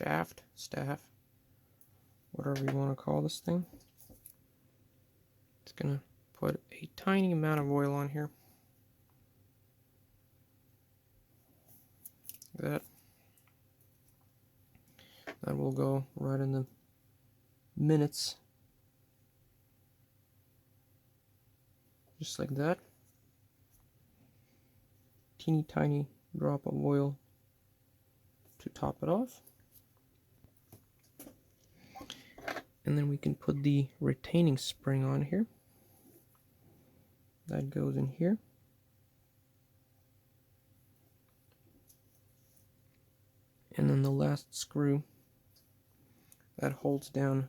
shaft, staff, whatever you want to call this thing. It's gonna put a tiny amount of oil on here. That will go right in the minutes, just like that. Teeny tiny drop of oil to top it off. And then we can put the retaining spring on here. That goes in here. And then the last screw that holds down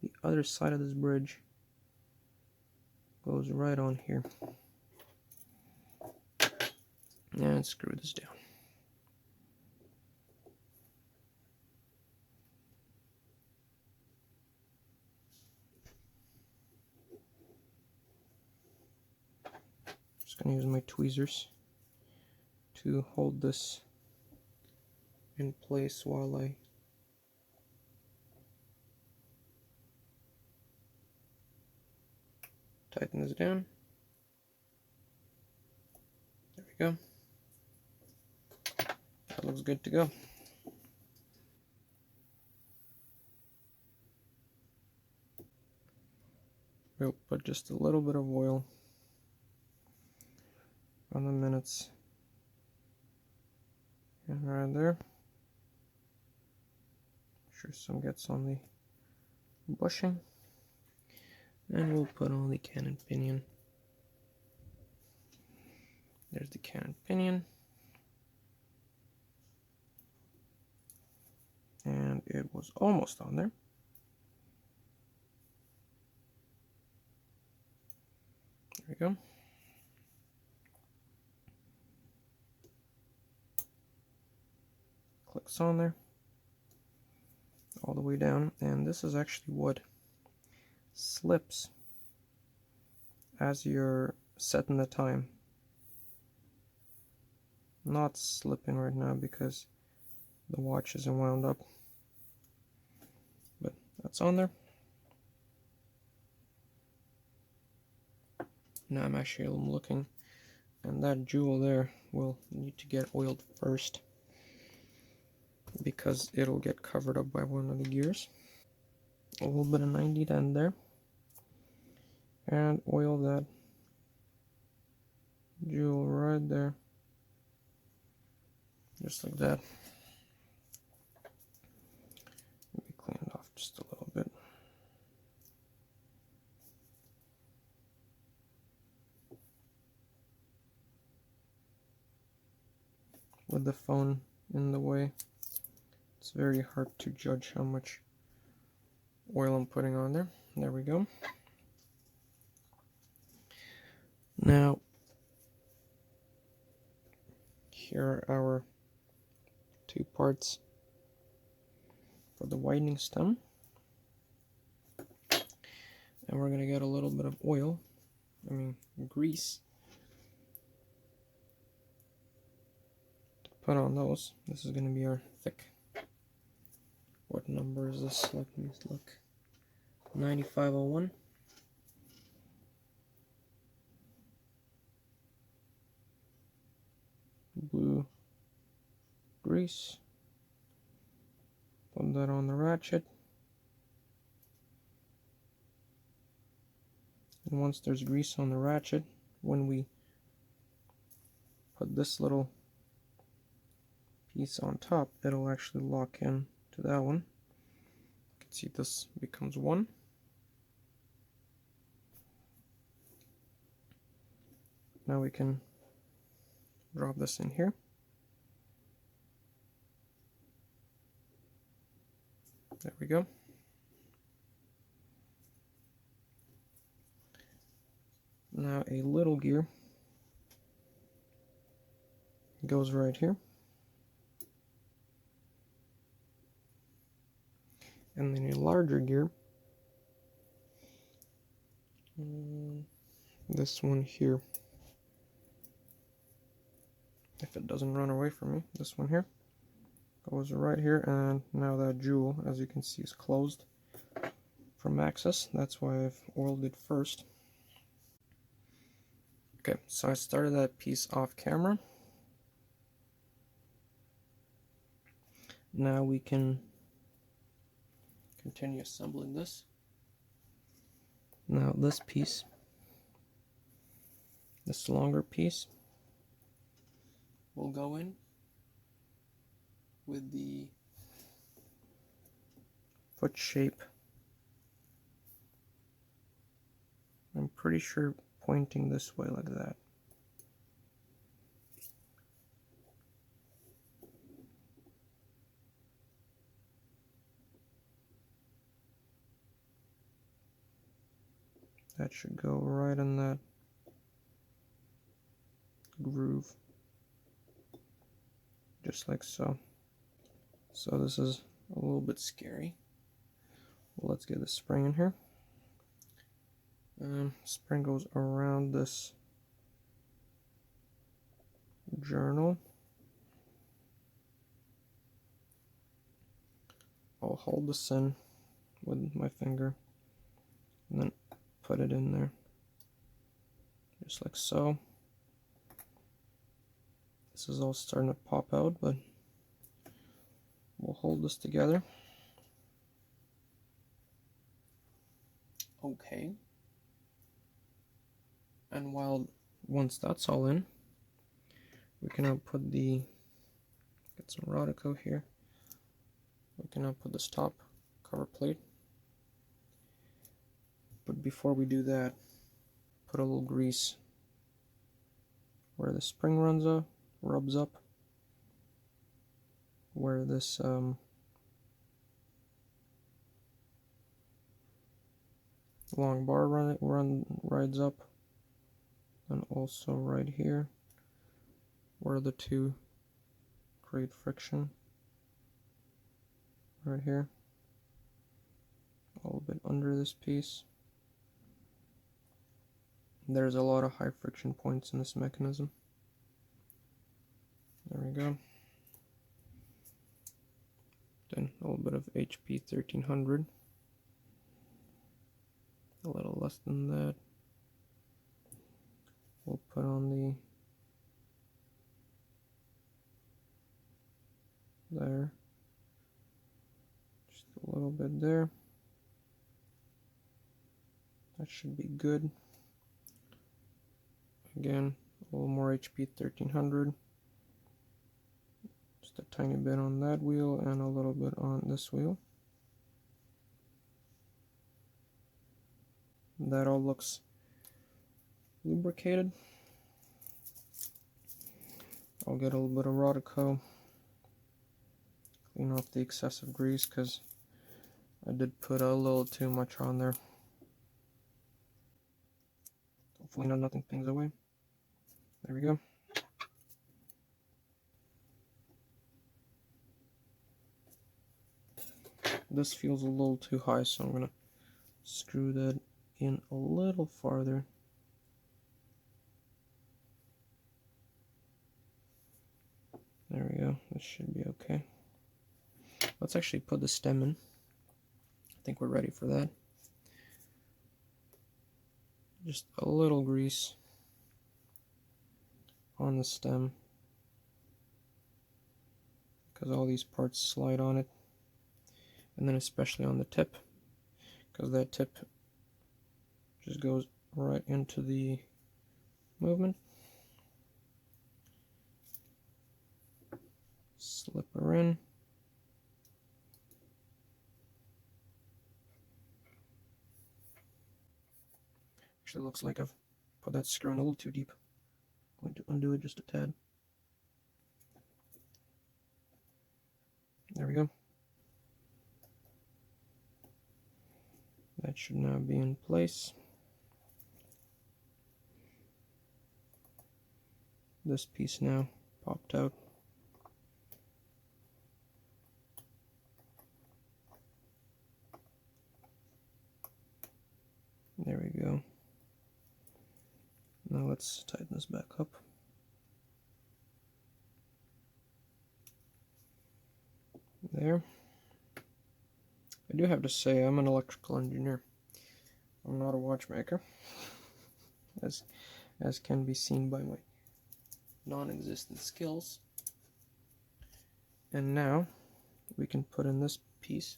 the other side of this bridge goes right on here. And screw this down. Just going to use my tweezers to hold this in place while I tighten this down. There we go. That looks good to go. We'll put just a little bit of oil on the minutes and right there. Sure some gets on the bushing, and we'll put on the cannon pinion. There's the cannon pinion, and it was almost on there. There we go. Clicks on there all the way down, and this is actually what slips as you're setting the time. Not slipping right now because the watch isn't wound up, but that's on there. Now I'm looking, and that jewel there will need to get oiled first because it'll get covered up by one of the gears. A little bit of 90-10 there, and oil that jewel right there, just like that. Let me clean it off just a little bit. With the phone in the way, it's very hard to judge how much oil I'm putting on there. There we go. Now, here are our two parts for the widening stem. And we're going to get a little bit of oil, grease, to put on those. This is going to be our thick. What number is this? Let me look. 9501. Blue grease. Put that on the ratchet. And once there's grease on the ratchet, when we put this little piece on top, it'll actually lock in to that one. You can see this becomes one. Now we can drop this in here. There we go. Now a little gear goes right here. And then a larger gear, this one here, if it doesn't run away from me, this one here goes right here, and now that jewel, as you can see, is closed from access. That's why I've oiled it first. Okay, so I started that piece off camera. Now we can continue assembling this. Now this piece, this longer piece, will go in with the foot shape. I'm pretty sure pointing this way like that. That should go right in that groove, just like so. So this is a little bit scary. Well, let's get the spring in here. Spring goes around this journal. I'll hold this in with my finger and then put it in there, just like so. This is all starting to pop out, but we'll hold this together. Okay. And once that's all in, we can now put get some Rodico here. We can now put this top cover plate. But before we do that, put a little grease where the spring rubs up, where this long bar rides up, and also right here where the two create friction, right here, a little bit under this piece. There's a lot of high friction points in this mechanism. There we go. Then a little bit of HP 1300, a little less than that. We'll put on there, just a little bit there. That should be good. Again, a little more HP 1300. Just a tiny bit on that wheel and a little bit on this wheel. That all looks lubricated. I'll get a little bit of Rodico, clean off the excessive grease because I did put a little too much on there. Hopefully nothing pings away. There we go. This feels a little too high, so I'm gonna screw that in a little farther. There we go. This should be okay. Let's actually put the stem in. I think we're ready for that. Just a little grease on the stem, because all these parts slide on it, and then especially on the tip, because that tip just goes right into the movement. Slip her in. Actually looks like I've put that screw in a little too deep. I'm going to undo it just a tad. There we go. That should now be in place. This piece now popped out. There we go. Now let's tighten this back up. There. I do have to say I'm an electrical engineer. I'm not a watchmaker, as can be seen by my non-existent skills. And now we can put in this piece.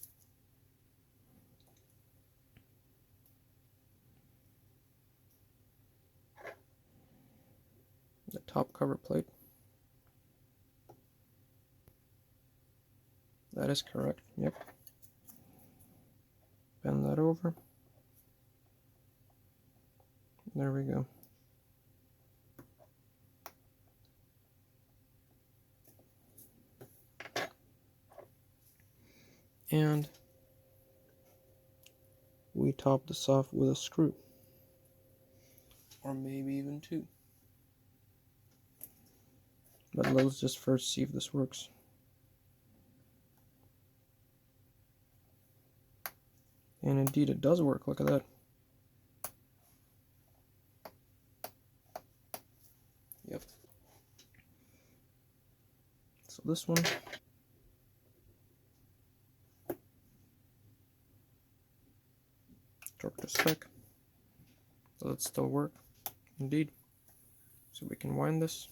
The top cover plate. That is correct, yep. Bend that over. There we go. And we top this off with a screw. Or maybe even two. But let's just first see if this works. And indeed it does work, look at that. Yep. So this one, torque to spec. Does it still work? Indeed. So we can wind this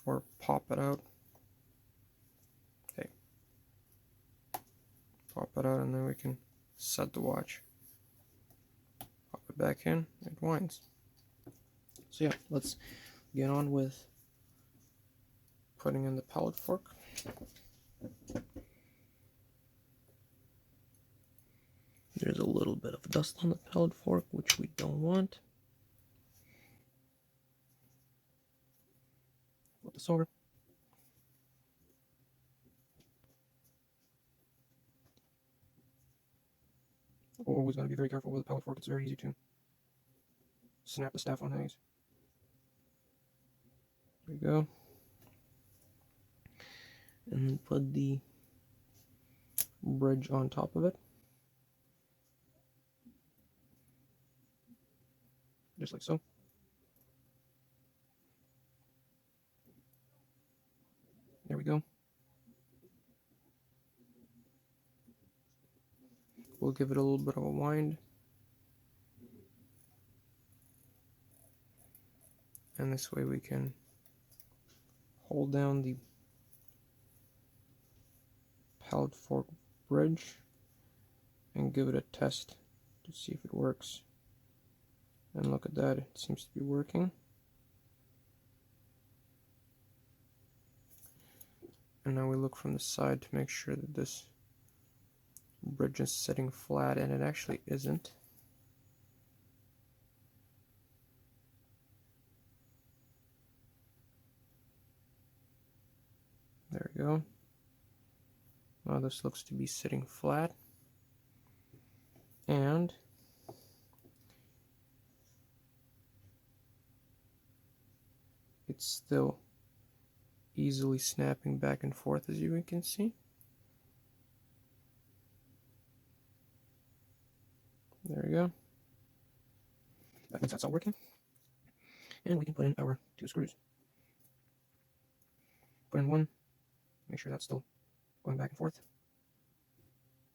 or pop it out. Okay. Pop it out and then we can set the watch. Pop it back in, it winds. So yeah, let's get on with putting in the pallet fork. There's a little bit of dust on the pallet fork, which we don't want. Flip this over. Always got to be very careful with the pallet fork. It's very easy to snap the staff on things. There we go. And then put the bridge on top of it. Just like so. There we go. We'll give it a little bit of a wind. And this way we can hold down the pallet fork bridge and give it a test to see if it works. And look at that, it seems to be working. And now we look from the side to make sure that this bridge is sitting flat, and it actually isn't. There we go. Now this looks to be sitting flat. And it's still easily snapping back and forth, as you can see. There we go. That means that's all working. And we can put in our two screws. Put in one, make sure that's still going back and forth.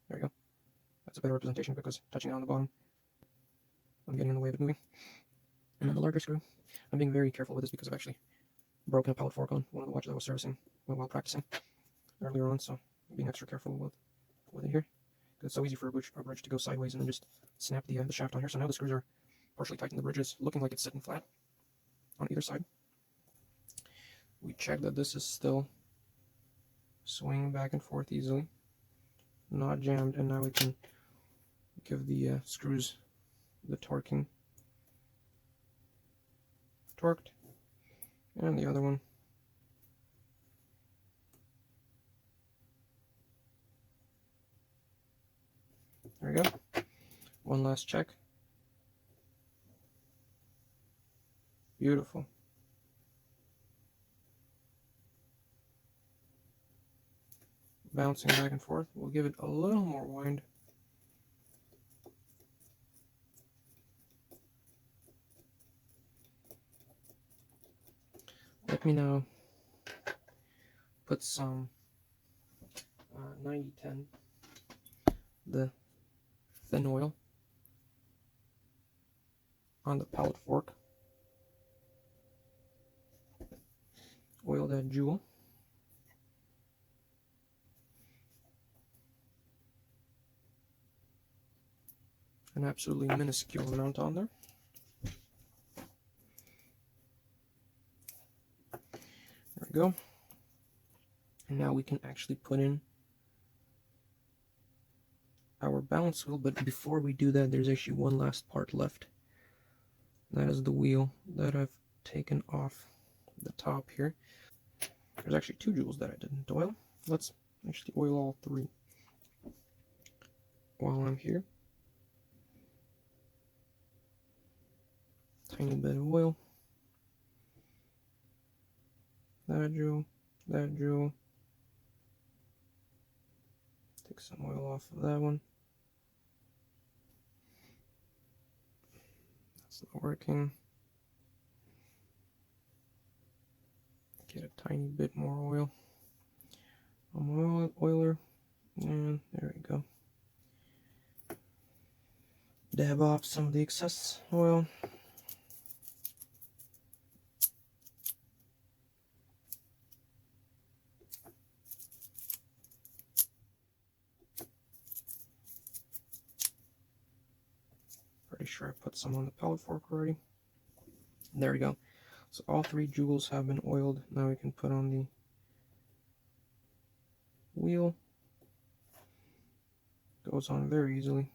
There we go. That's a better representation because touching it on the bottom, I'm getting in the way of it moving. And then the larger screw, I'm being very careful with this because I've actually broken a pallet fork on one of the watches I was servicing while practicing earlier on, so I'm being extra careful with it here. Because it's so easy for a bridge to go sideways and then just snap the shaft on here. So now the screws are partially tightened. The bridge is looking like it's sitting flat on either side. We check that this is still swinging back and forth easily, not jammed, and now we can give the screws the torquing. Torqued, and the other one. There we go. One last check. Beautiful. Bouncing back and forth. We'll give it a little more wind. Let me now put some 90-10, the thin oil on the pallet fork. Oil that jewel. An absolutely minuscule amount on there. There we go. And now we can actually put in our balance wheel, but before we do that, there's actually one last part left. That is the wheel that I've taken off the top here. There's actually 2 jewels that I didn't oil. Let's actually oil all 3 while I'm here. Tiny bit of oil. That jewel, that jewel. Take some oil off of that one. That's not working. Get a tiny bit more oil on my oiler, and there we go. Dab off some of the excess oil. Pretty sure I put some on the pallet fork already. There we go. So all 3 jewels have been oiled. Now we can put on the wheel. Goes on very easily.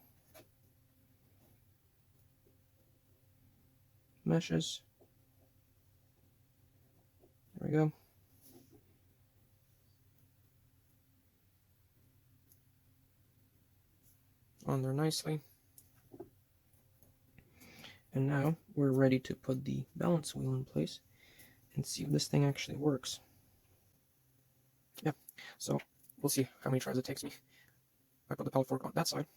Meshes. There we go. On there nicely. And now we're ready to put the balance wheel in place and see if this thing actually works. Yeah, so we'll see how many tries it takes me. I put the pallet fork on that side,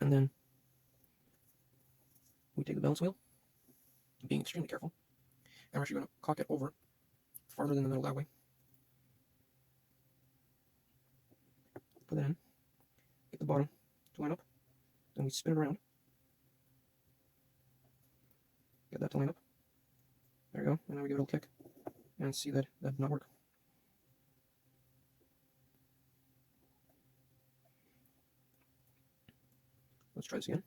and then we take the balance wheel, being extremely careful, and we're actually going to cock it over farther than the middle that way. Put it in, get the bottom to line up, then we spin it around. Get that to line up. There we go. And now we give it a little kick and see that that did not work. Let's try this again.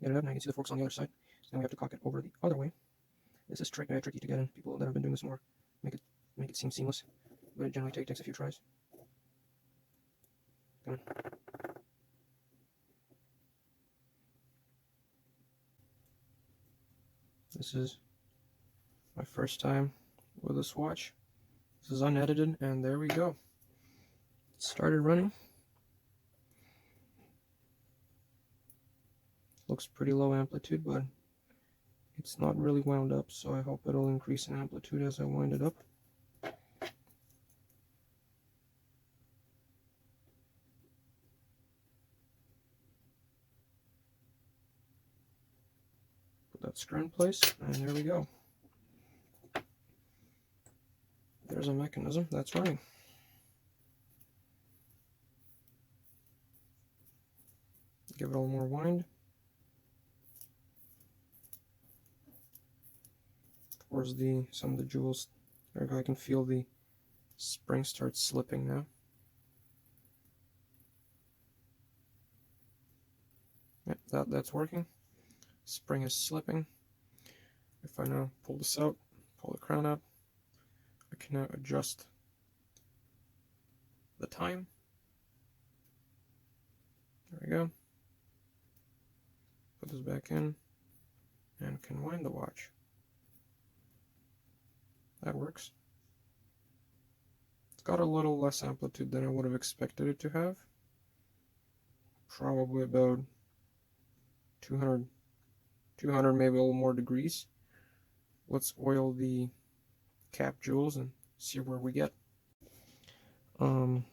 Get it up. Now you can see the forks on the other side. So now we have to cock it over the other way. This is tricky to get in. People that have been doing this more make it seem seamless, but it generally takes a few tries. Come on. This is my first time with this watch. This is unedited, and there we go. It started running. Looks pretty low amplitude, but it's not really wound up, so I hope it'll increase in amplitude as I wind it up. Put that screw in place, and there we go. There's a mechanism that's running. Give it a little more wind. Towards some of the jewels. There we go. I can feel the spring start slipping now. Yep, that's working. Spring is slipping. If I now pull this out, pull the crown out, I can now adjust the time. There we go. Put this back in and can wind the watch. That works. It's got a little less amplitude than I would have expected it to have. Probably about 200, maybe a little more degrees. Let's oil the cap jewels and see where we get. Another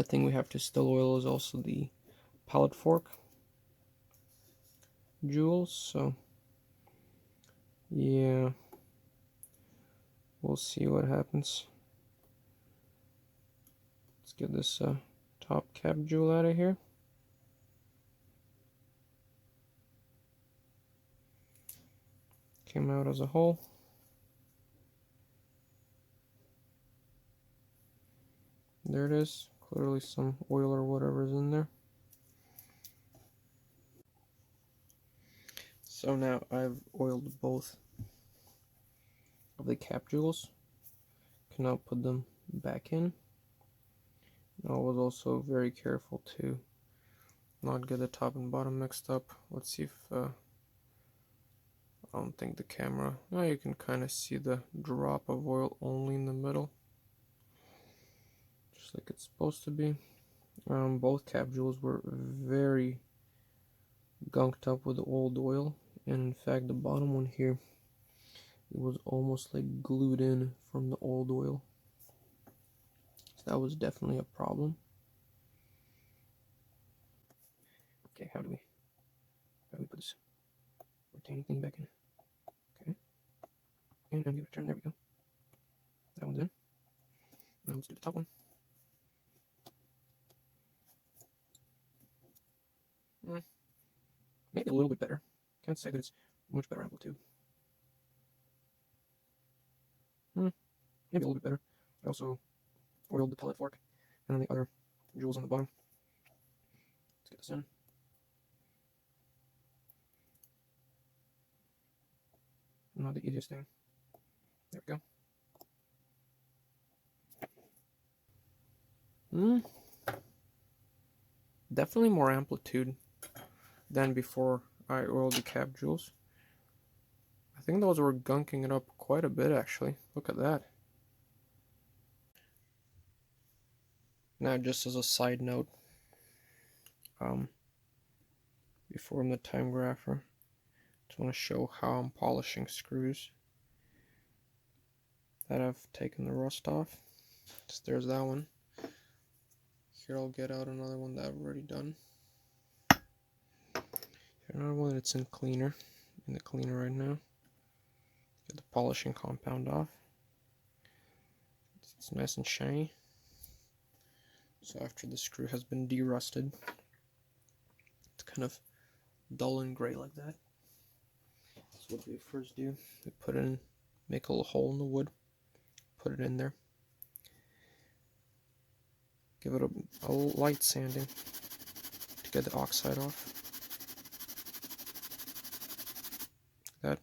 thing we have to still oil is also the pallet fork jewels, so yeah, we'll see what happens. get this top cap jewel out of here. Came out as a whole. There it is. Clearly some oil or whatever's in there. So now I've oiled both of the cap jewels. Can now put them back in. I was also very careful to not get the top and bottom mixed up. Let's see if I don't think the camera. Now you can kind of see the drop of oil only in the middle, just like it's supposed to be. Both cap jewels were very gunked up with old oil, and in fact the bottom one here, it was almost like glued in from the old oil. So that was definitely a problem. Okay, how do we put this retaining thing back in? Okay, and give it a turn. There we go. That one's in. Now let's do the top one. Maybe a little bit better. Can't say that it's much better amplitude. Maybe a little bit better. I also oiled the pellet fork and then the other jewels on the bottom. Let's get this in. Not the easiest thing. There we go. Definitely more amplitude than before I oiled the cap jewels. I think those were gunking it up quite a bit actually. Look at that. Now just as a side note, before I'm the time grapher, just want to show how I'm polishing screws that I've taken the rust off. So there's that one. Here I'll get out another one that I've already done. Another one that's in the cleaner right now. Get the polishing compound off. It's nice and shiny. So after the screw has been derusted, it's kind of dull and gray like that. That's what we first do. We put in, make a little hole in the wood, put it in there. Give it a light sanding to get the oxide off. Like that.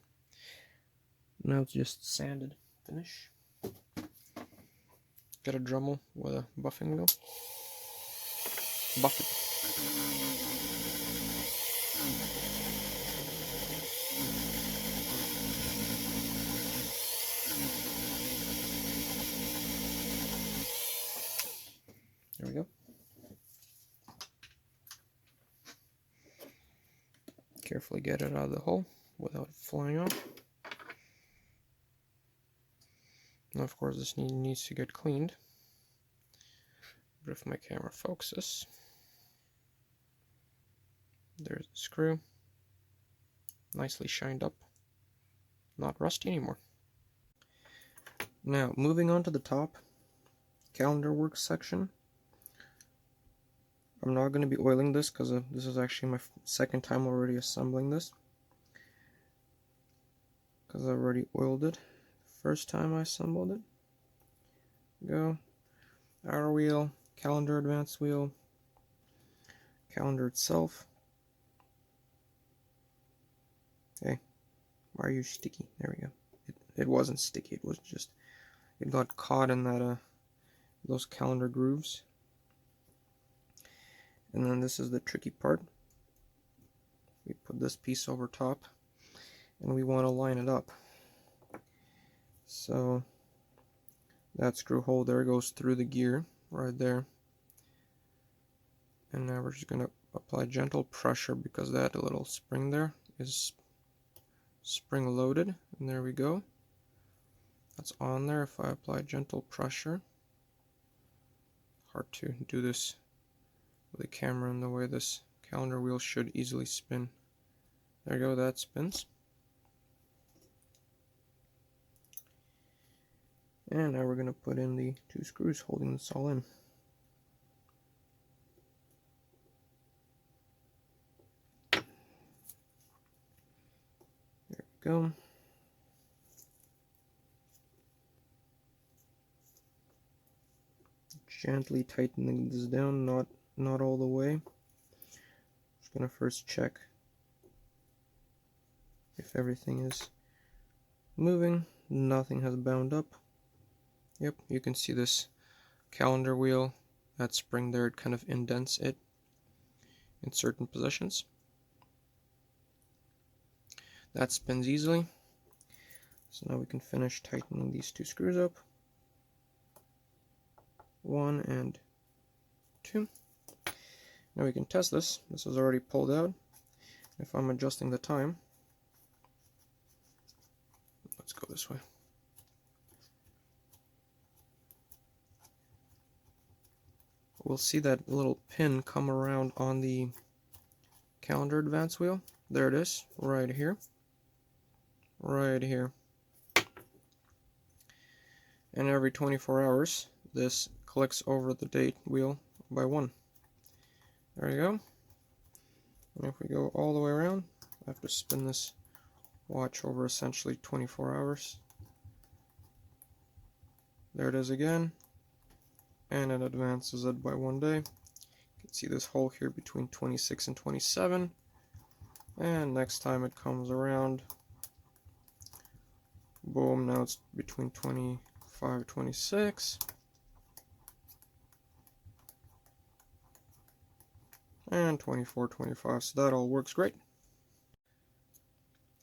Now it's just sanded finish. Get a Dremel with a buffing wheel. Buff it. There we go. Carefully get it out of the hole without it flying off. Now, of course, this needs to get cleaned. But if my camera focuses, there's the screw, nicely shined up, not rusty anymore. Now, moving on to the top calendar work section. I'm not going to be oiling this because this is actually my second time already assembling this, because I already oiled it first time I assembled it. Go, hour wheel, calendar advance wheel, calendar itself. Hey, why are you sticky? There we go. It wasn't sticky, it was just, it got caught in that those calendar grooves. And then this is the tricky part. We put this piece over top and we want to line it up. So that screw hole there goes through the gear right there. And now we're just going to apply gentle pressure because that little spring there is spring loaded. And there we go. That's on there if I apply gentle pressure. Hard to do this with the camera in the way this calendar wheel should easily spin. There you go, that spins. And now we're going to put in the two screws holding this all in. go. Gently tightening this down, not all the way. Just gonna first check if everything is moving. Nothing has bound up. Yep, you can see this calendar wheel, that spring there, it kind of indents it in certain positions. That spins easily. So now we can finish tightening these two screws up. 1 and 2. Now we can test this. This is already pulled out. If I'm adjusting the time, let's go this way. We'll see that little pin come around on the calendar advance wheel. There it is, right here. Right here. And every 24 hours, this clicks over the date wheel by 1. There you go. And if we go all the way around, I have to spin this watch over essentially 24 hours. There it is again. And it advances it by 1 day. You can see this hole here between 26 and 27. And next time it comes around, boom, now it's between 25, 26. And 24, 25, so that all works great.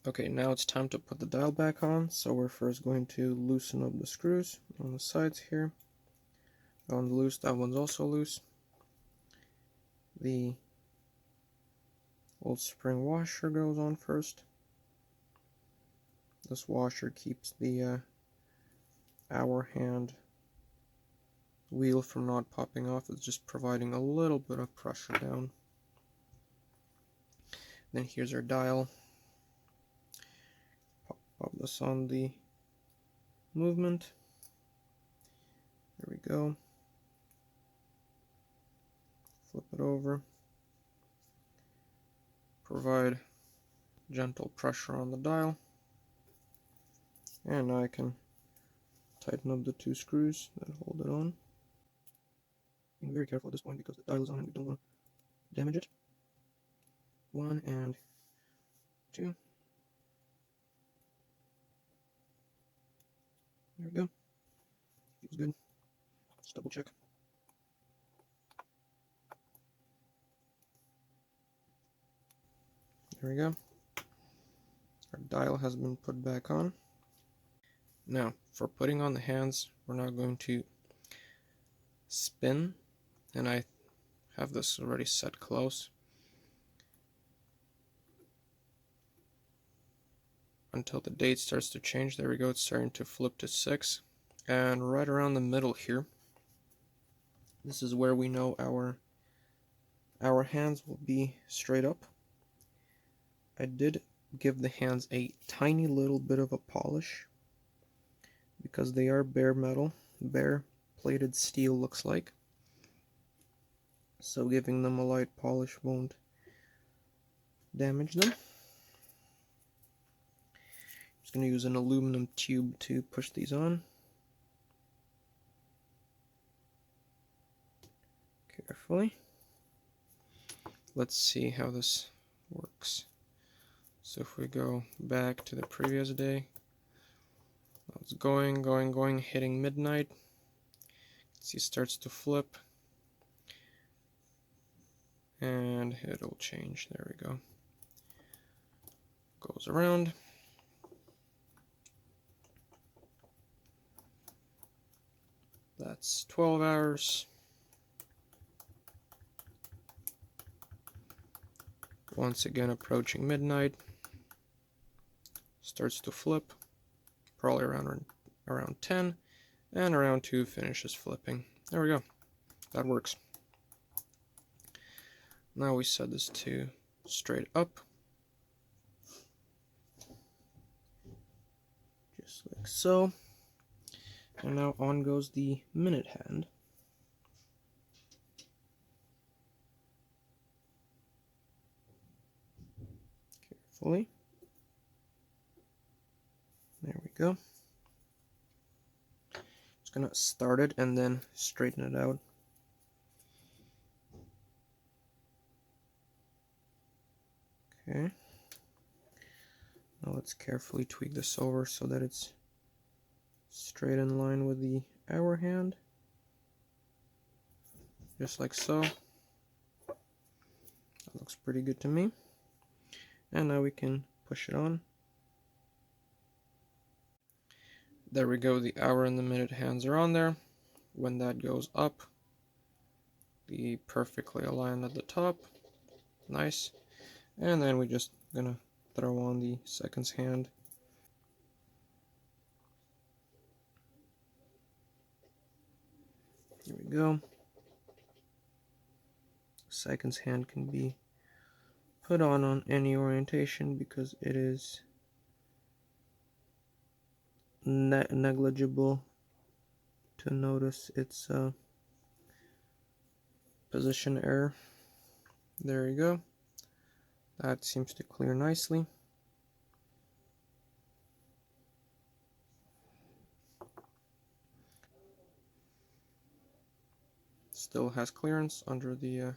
Okay, now it's time to put the dial back on, so we're first going to loosen up the screws on the sides here. That one's loose, that one's also loose. The old spring washer goes on first. This washer keeps the hour hand wheel from not popping off. It's just providing a little bit of pressure down. Then here's our dial. Pop this on the movement. There we go. Flip it over. Provide gentle pressure on the dial. And now I can tighten up the two screws that hold it on. Being very careful at this point because the dial is on and we don't want to damage it. 1 and 2. There we go. Feels good. Let's double check. There we go. Our dial has been put back on. Now, for putting on the hands, we're now going to spin, and I have this already set close until the date starts to change. There we go, it's starting to flip to 6, and right around the middle here, this is where we know our hands will be straight up. I did give the hands a tiny little bit of a polish because they are bare metal, bare plated steel looks like. So giving them a light polish won't damage them. Just going to use an aluminum tube to push these on. Carefully. Let's see how this works. So if we go back to the previous day, it's going, hitting midnight. See, it starts to flip. And it'll change. There we go. Goes around. That's 12 hours. Once again approaching midnight. Starts to flip. Probably around 10. And around 2 finishes flipping. There we go. That works. Now we set this to straight up. Just like so. And now on goes the minute hand. Carefully. There we go. Just gonna start it and then straighten it out. Okay. Now let's carefully tweak this over so that it's straight in line with the hour hand. Just like so. That looks pretty good to me. And now we can push it on. There we go, the hour and the minute hands are on there. When that goes up, the perfectly aligned at the top. Nice. And then we're just gonna throw on the seconds hand. Here we go. Seconds hand can be put on any orientation because it is negligible to notice its position error. There you go. That seems to clear nicely. Still has clearance under the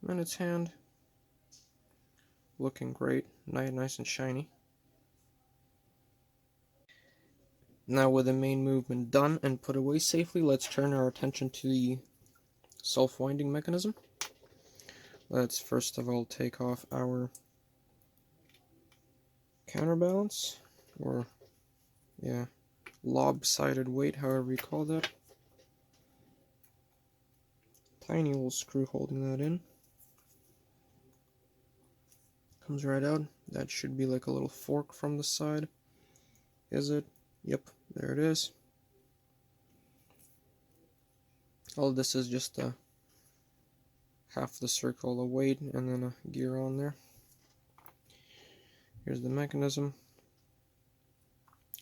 minutes hand. Looking great, nice and shiny. Now with the main movement done and put away safely, let's turn our attention to the self-winding mechanism. Let's first of all take off our counterbalance, or yeah, lopsided weight, however you call that. Tiny little screw holding that in. Comes right out. That should be like a little fork from the side. Is it? Yep, there it is. All this is just half the circle of weight and then a gear on there. Here's the mechanism.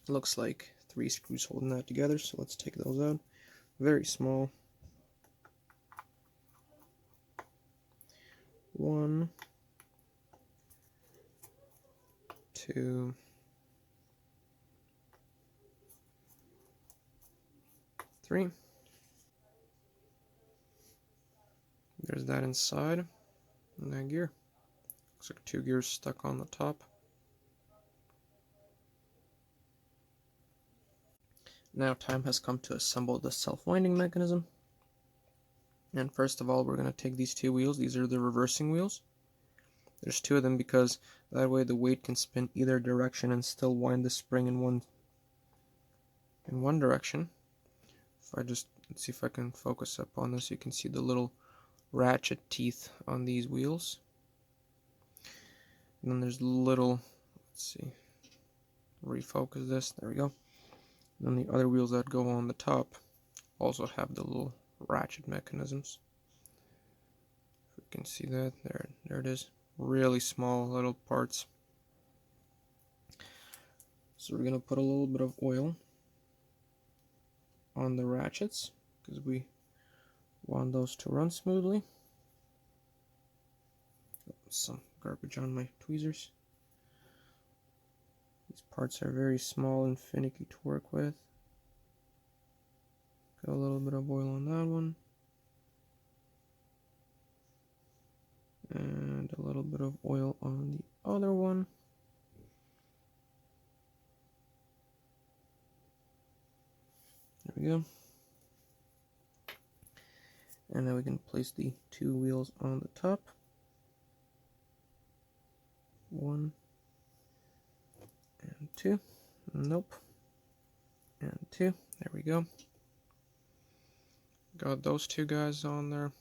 Looks like 3 screws holding that together, so let's take those out. Very small. 1, 2, 3. There's that inside, and that gear. Looks like 2 gears stuck on the top. Now time has come to assemble the self-winding mechanism. And first of all, we're going to take these 2 wheels. These are the reversing wheels. There's 2 of them because that way the weight can spin either direction and still wind the spring in one direction. If I just, let's see if I can focus up on this, you can see the little ratchet teeth on these wheels. And then there's little, let's see, refocus this, there we go. And then the other wheels that go on the top also have the little ratchet mechanisms. If you can see that, there it is. Really small little parts. So we're gonna put a little bit of oil on the ratchets because we want those to run smoothly. Some garbage on my tweezers. These parts are very small and finicky to work with. Got a little bit of oil on that one. And a little bit of oil on the other one. There we go. And then we can place the 2 wheels on the top. 1 and 2. Nope. And 2. There we go. Got those 2 guys on there.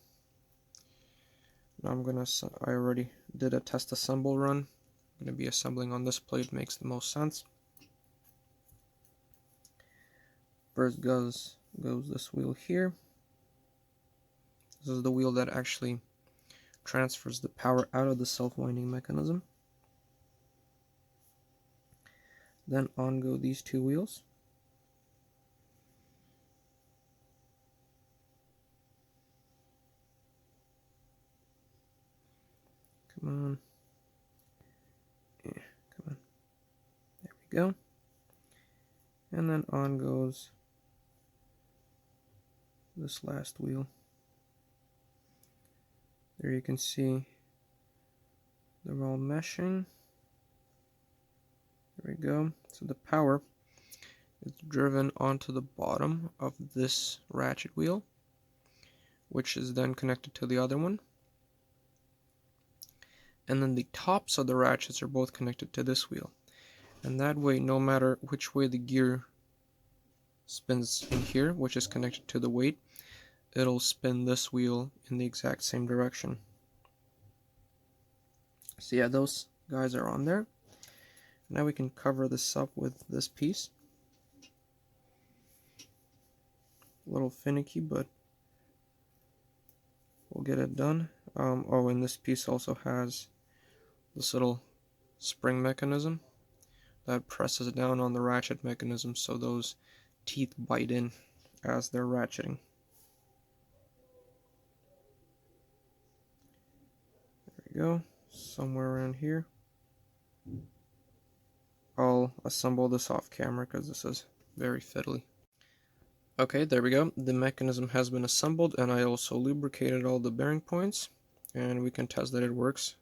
Now I already did a test assemble run. I'm gonna be assembling on this plate, makes the most sense. First goes this wheel here. This is the wheel that actually transfers the power out of the self-winding mechanism. Then on go these 2 wheels. Come on. Yeah, come on. There we go. And then on goes this last wheel. There you can see they're all meshing. There we go. So the power is driven onto the bottom of this ratchet wheel, which is then connected to the other one. And then the tops of the ratchets are both connected to this wheel. And that way, no matter which way the gear spins in here, which is connected to the weight, it'll spin this wheel in the exact same direction. So yeah, those guys are on there. Now we can cover this up with this piece. A little finicky, but we'll get it done. Oh, and this piece also has this little spring mechanism that presses down on the ratchet mechanism so those teeth bite in as they're ratcheting. There we go, somewhere around here. I'll assemble this off camera because this is very fiddly. Okay, there we go. The mechanism has been assembled, and I also lubricated all the bearing points, and we can test that it works.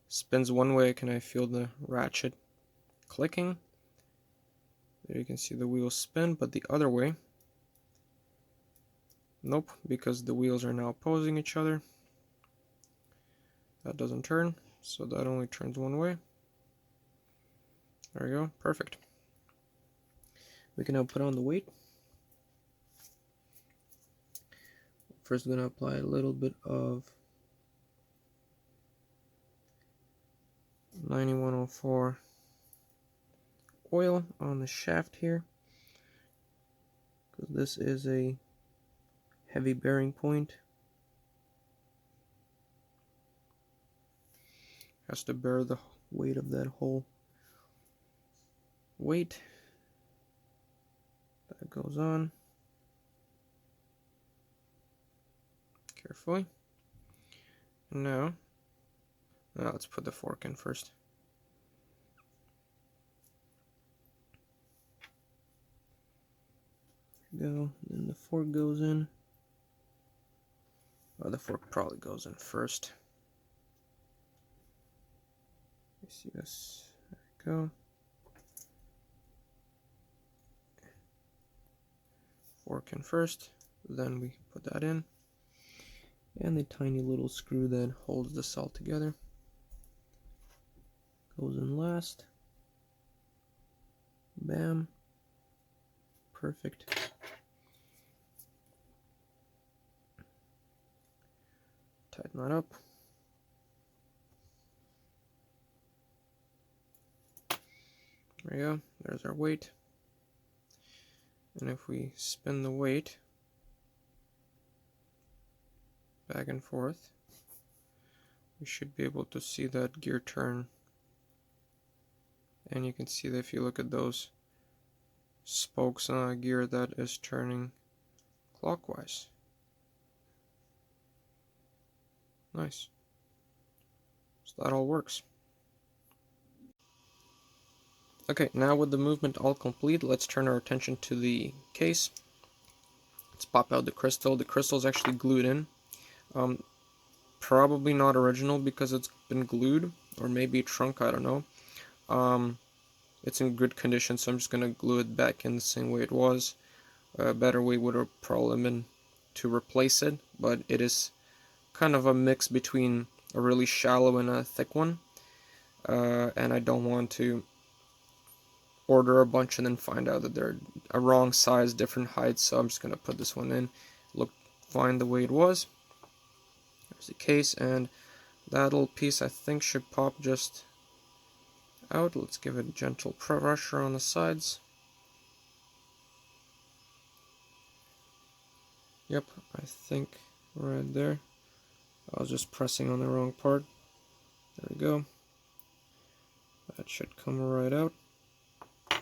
Spins one way, can I feel the ratchet clicking? There you can see the wheels spin, but the other way, nope, because the wheels are now opposing each other. That doesn't turn, so that only turns one way. There we go, perfect. We can now put on the weight. First, I'm going to apply a little bit of 9104 oil on the shaft here, because this is a heavy bearing point. Has to bear the weight of that whole weight. That goes on carefully. Now let's put the fork in first. There we go. Then the fork goes in. Oh, the fork probably goes in first. Let's see this. There we go. Fork in first, then we put that in, and the tiny little screw that holds this all together goes in last. Bam. Perfect. Tighten that up. There we go. There's our weight. And if we spin the weight back and forth, we should be able to see that gear turn. And you can see that if you look at those spokes on a gear, that is turning clockwise. Nice. So that all works. Okay, now with the movement all complete, let's turn our attention to the case. Let's pop out the crystal. The crystal is actually glued in. Probably not original because it's been glued, or maybe shrunk, I don't know. It's in good condition, so I'm just going to glue it back in the same way it was. A better way would have probably been to replace it, but it is kind of a mix between a really shallow and a thick one. And I don't want to order a bunch and then find out that they're a wrong size, different heights, so I'm just going to put this one in. Looked fine the way it was. There's the case, and that little piece I think should pop just out. Let's give it a gentle pressure on the sides. Yep, I think right there. I was just pressing on the wrong part. There we go. That should come right out. I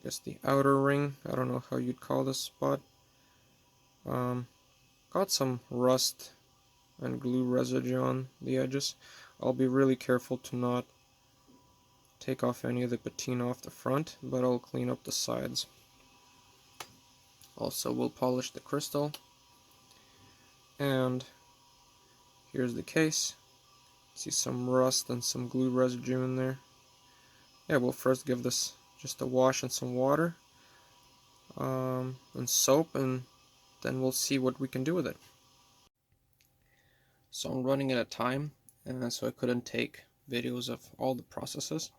guess the outer ring, I don't know how you'd call this spot. Got some rust and glue residue on the edges. I'll be really careful to not take off any of the patina off the front, but I'll clean up the sides. Also, we'll polish the crystal. And here's the case. See some rust and some glue residue in there. Yeah, we'll first give this just a wash in some water and soap, and then we'll see what we can do with it. So I'm running out of time, and so I couldn't take videos of all the processes,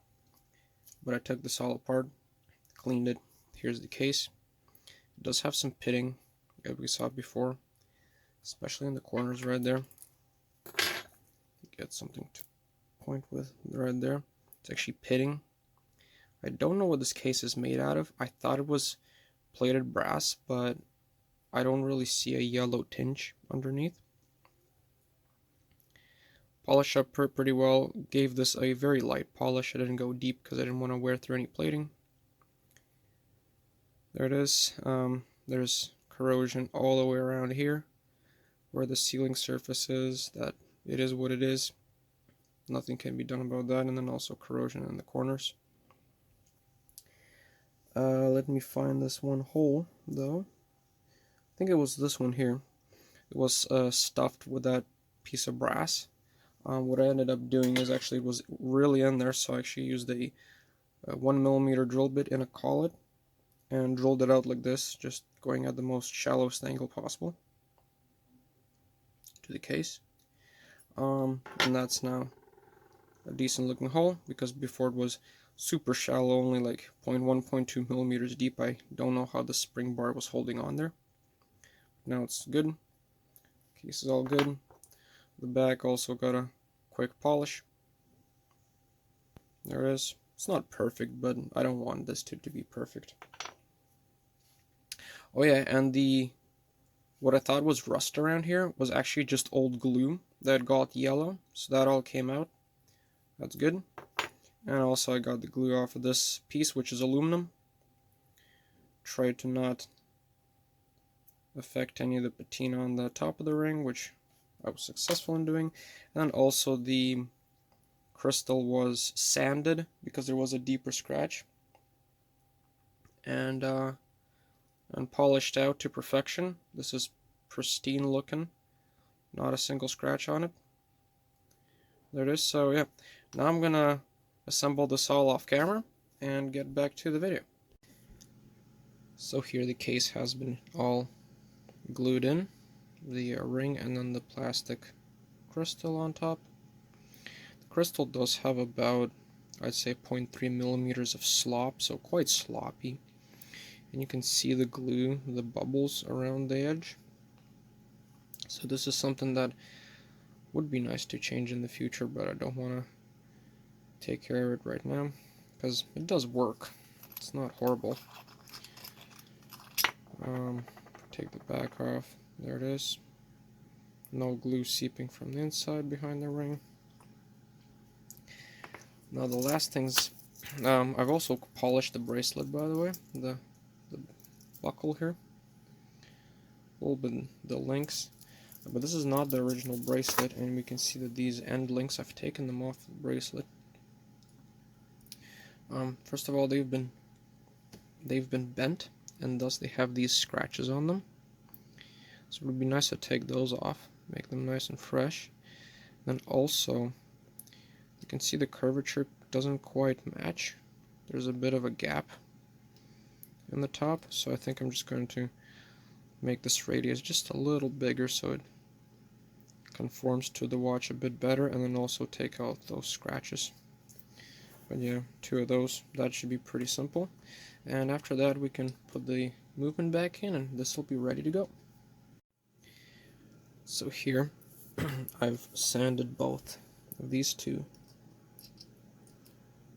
but I took this all apart, cleaned it. Here's the case. It does have some pitting, as we saw before, especially in the corners right there. Get something to point with right there. It's actually pitting. I don't know what this case is made out of. I thought it was plated brass, but I don't really see a yellow tinge underneath. Polish up pretty well. Gave this a very light polish. I didn't go deep because I didn't want to wear through any plating. There it is. There's corrosion all the way around here where the sealing surface is. That it is what it is. Nothing can be done about that. And then also corrosion in the corners. Let me find this one hole though. I think it was this one here. It was stuffed with that piece of brass. What I ended up doing is actually it was really in there, so I actually used a 1mm drill bit in a collet and drilled it out like this, just going at the most shallowest angle possible to the case. And that's now a decent looking hole, because before it was super shallow, only like 0.1, 0.2mm deep. I don't know how the spring bar was holding on there. Now it's good. Case is all good. The back also got a quick polish. There it is. It's not perfect, but I don't want this to be perfect. Oh yeah, and what I thought was rust around here was actually just old glue that got yellow, so that all came out. That's good. And also I got the glue off of this piece, which is aluminum. Tried to not affect any of the patina on the top of the ring, which I was successful in doing. And also the crystal was sanded because there was a deeper scratch, and polished out to perfection. This is pristine looking, not a single scratch on it. There it is. So yeah, now I'm gonna assemble this all off camera and get back to the video. So here the case has been all glued in, the ring and then the plastic crystal on top. The crystal does have about, I'd say, 0.3mm of slop, so quite sloppy. And you can see the glue, the bubbles around the edge. So this is something that would be nice to change in the future, but I don't want to take care of it right now because it does work. It's not horrible. Take the back off. There it is. No glue seeping from the inside behind the ring. Now the last things, I've also polished the bracelet, by the way, the buckle here, a little bit the links, but this is not the original bracelet, and we can see that these end links, I've taken them off the bracelet. First of all, they've been bent, and thus they have these scratches on them. So it would be nice to take those off, make them nice and fresh. Then also, you can see the curvature doesn't quite match. There's a bit of a gap in the top, so I think I'm just going to make this radius just a little bigger so it conforms to the watch a bit better, and then also take out those scratches. But yeah, 2 of those, that should be pretty simple. And after that we can put the movement back in, and this will be ready to go. So here I've sanded both of these two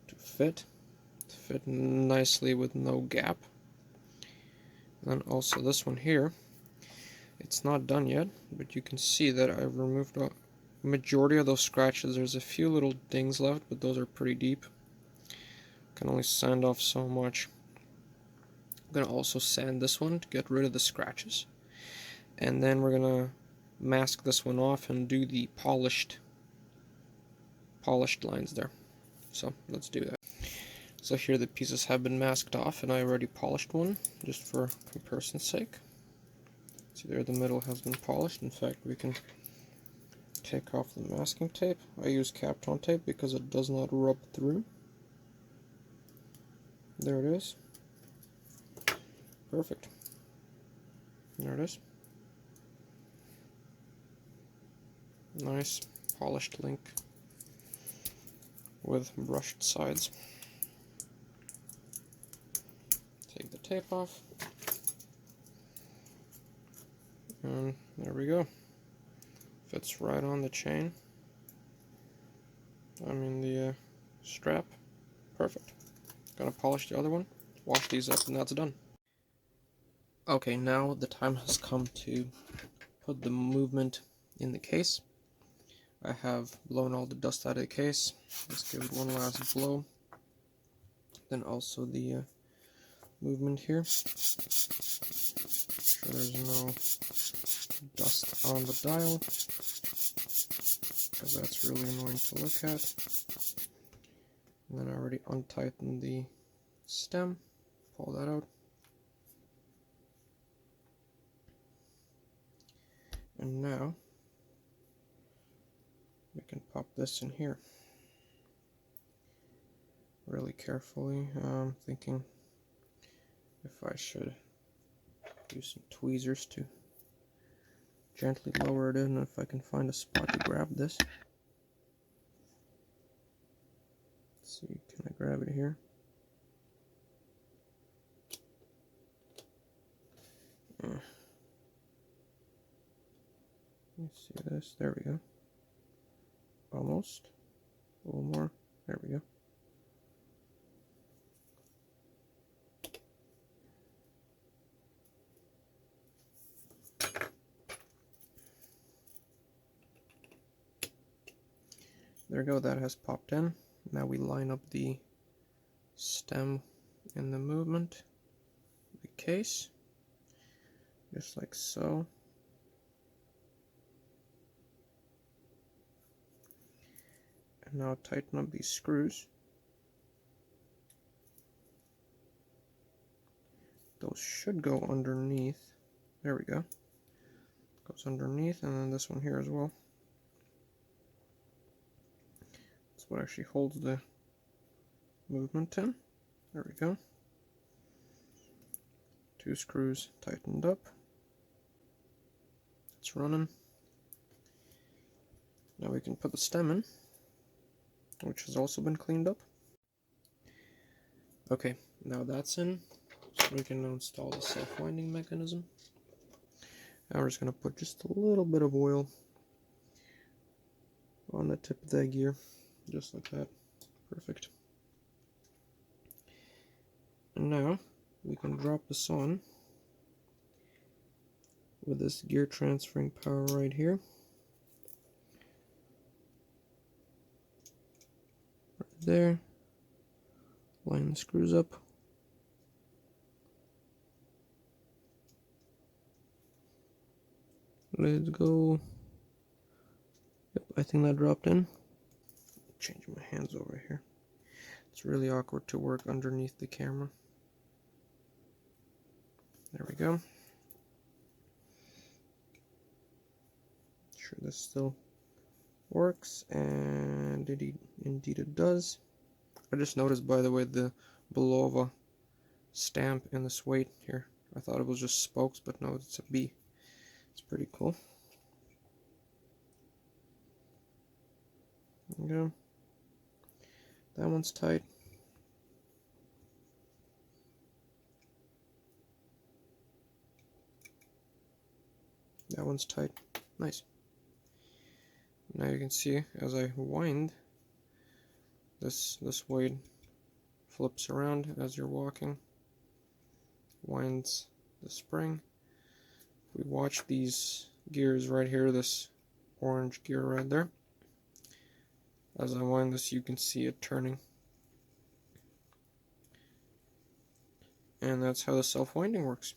to fit nicely with no gap. And then also this one here, it's not done yet, but you can see that I've removed a majority of those scratches. There's a few little dings left, but those are pretty deep. Can only sand off so much. I'm gonna also sand this one to get rid of the scratches, and then we're gonna mask this one off and do the polished lines there. So let's do that. So here the pieces have been masked off, and I already polished one, just for comparison's sake. See there, the middle has been polished. In fact, we can take off the masking tape. I use Kapton tape because it does not rub through. There it is. Perfect. There it is. Nice polished link with brushed sides. Take the tape off. And there we go. Fits right on the chain. I mean the strap. Perfect. Gonna polish the other one, wash these up, and that's done. Okay, now the time has come to put the movement in the case. I have blown all the dust out of the case. Let's give it one last blow. Then also the movement here. Sure there's no dust on the dial, because that's really annoying to look at. And then I already untightened the stem. Pull that out. And now we can pop this in here really carefully. I'm thinking if I should use some tweezers to gently lower it in, if I can find a spot to grab this. Let's see, can I grab it here? Let's see this. There we go. Almost. A little more. There we go. There we go. That has popped in. Now we line up the stem in the movement, the case, just like so. And now tighten up these screws. Those should go underneath. There we go. Goes underneath, and then this one here as well. That's what actually holds the movement in. There we go. 2 screws tightened up. It's running. Now we can put the stem in, which has also been cleaned up. Okay, now that's in, so we can now install the self-winding mechanism. Now we're just going to put just a little bit of oil on the tip of the gear, just like that. Perfect. And now we can drop this on with this gear transferring power right here. Right there. Line the screws up. Let's go. Yep, I think that dropped in. Change my hands over here. It's really awkward to work underneath the camera. There we go. Sure this still works, and indeed it does. I just noticed, by the way, the Bulova stamp in this weight here. I thought it was just spokes, but no, it's a B. It's pretty cool. There we go. That one's tight. That one's tight. Nice. Now you can see as I wind, this weight flips around as you're walking, winds the spring. We watch these gears right here, this orange gear right there. As I wind this, you can see it turning. And that's how the self-winding works.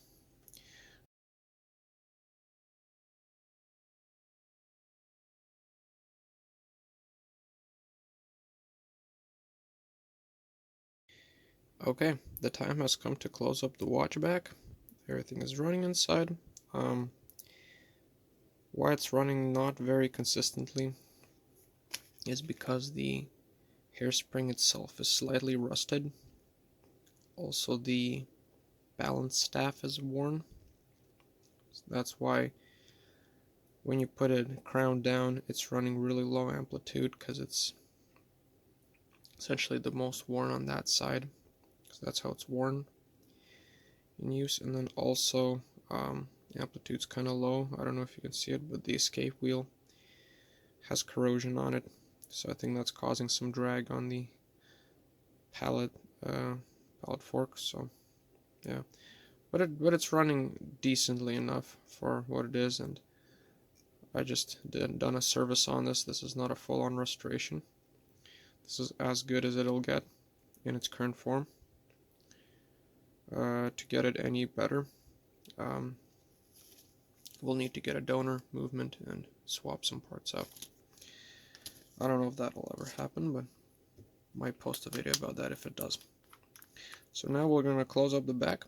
Okay, the time has come to close up the watch back. Everything is running inside. Why it's running not very consistently is because the hairspring itself is slightly rusted. Also, the balance staff is worn. So that's why when you put a crown down, it's running really low amplitude, because it's essentially the most worn on that side. So that's how it's worn in use. And then also, amplitude's kind of low. I don't know if you can see it, but the escape wheel has corrosion on it. So I think that's causing some drag on the pallet fork. So yeah, but it's running decently enough for what it is, and I just done a service on this. This is not a full-on restoration. This is as good as it'll get in its current form. To get it any better, we'll need to get a donor movement and swap some parts out. I don't know if that'll ever happen, but might post a video about that if it does. So now we're going to close up the back.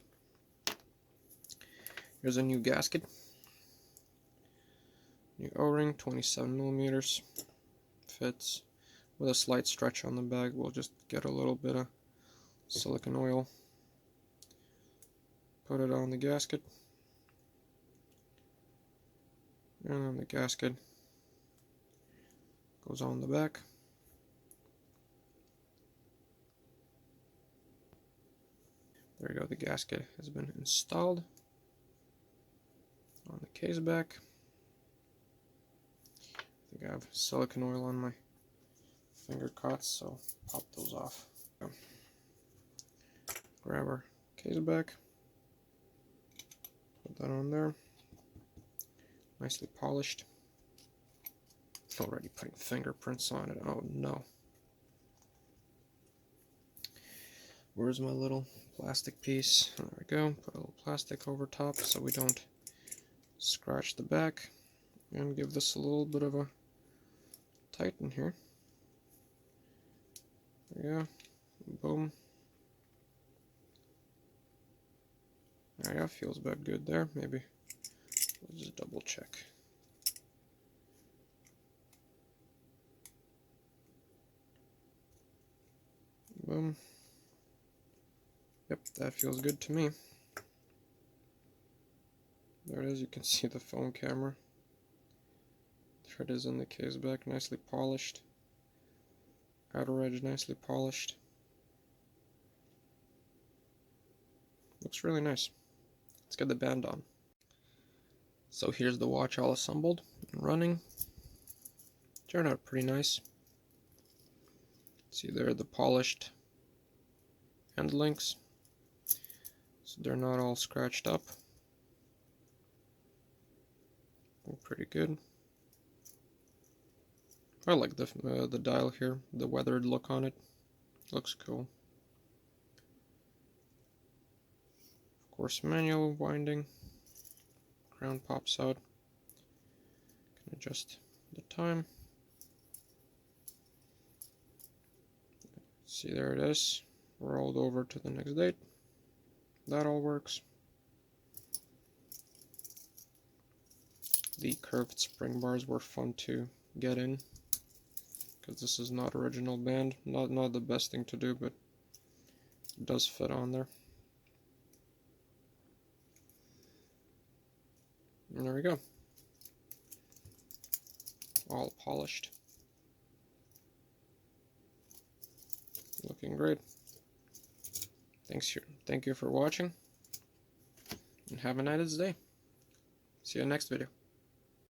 Here's a new gasket. New O-ring, 27 millimeters. Fits with a slight stretch on the bag. We'll just get a little bit of silicone oil. Put it on the gasket. And then the gasket goes on the back. There you go, the gasket has been installed on the case back. I think I have silicone oil on my finger cuts, so pop those off. Grab our case back, put that on there, nicely polished. Already putting fingerprints on it, oh no. Where's my little plastic piece? There we go, put a little plastic over top so we don't scratch the back, and give this a little bit of a tighten here. There we go, boom. There you go, feels about good there. Maybe we'll just double check. Boom. Yep, that feels good to me. There it is, you can see the phone camera. There it is in the case back, nicely polished. Outer edge nicely polished. Looks really nice. Let's get the band on. So here's the watch all assembled and running. Turned out pretty nice. See there the polished end links. So they're not all scratched up. Pretty good. I like the dial here, the weathered look on it. Looks cool. Of course, manual winding. Crown pops out. Can adjust the time. See, there it is. Rolled over to the next date. That all works. The curved spring bars were fun to get in, because this is not original band. Not the best thing to do, but it does fit on there. And there we go. All polished. Looking great. Thank you for watching, and have a nice day. See you next video.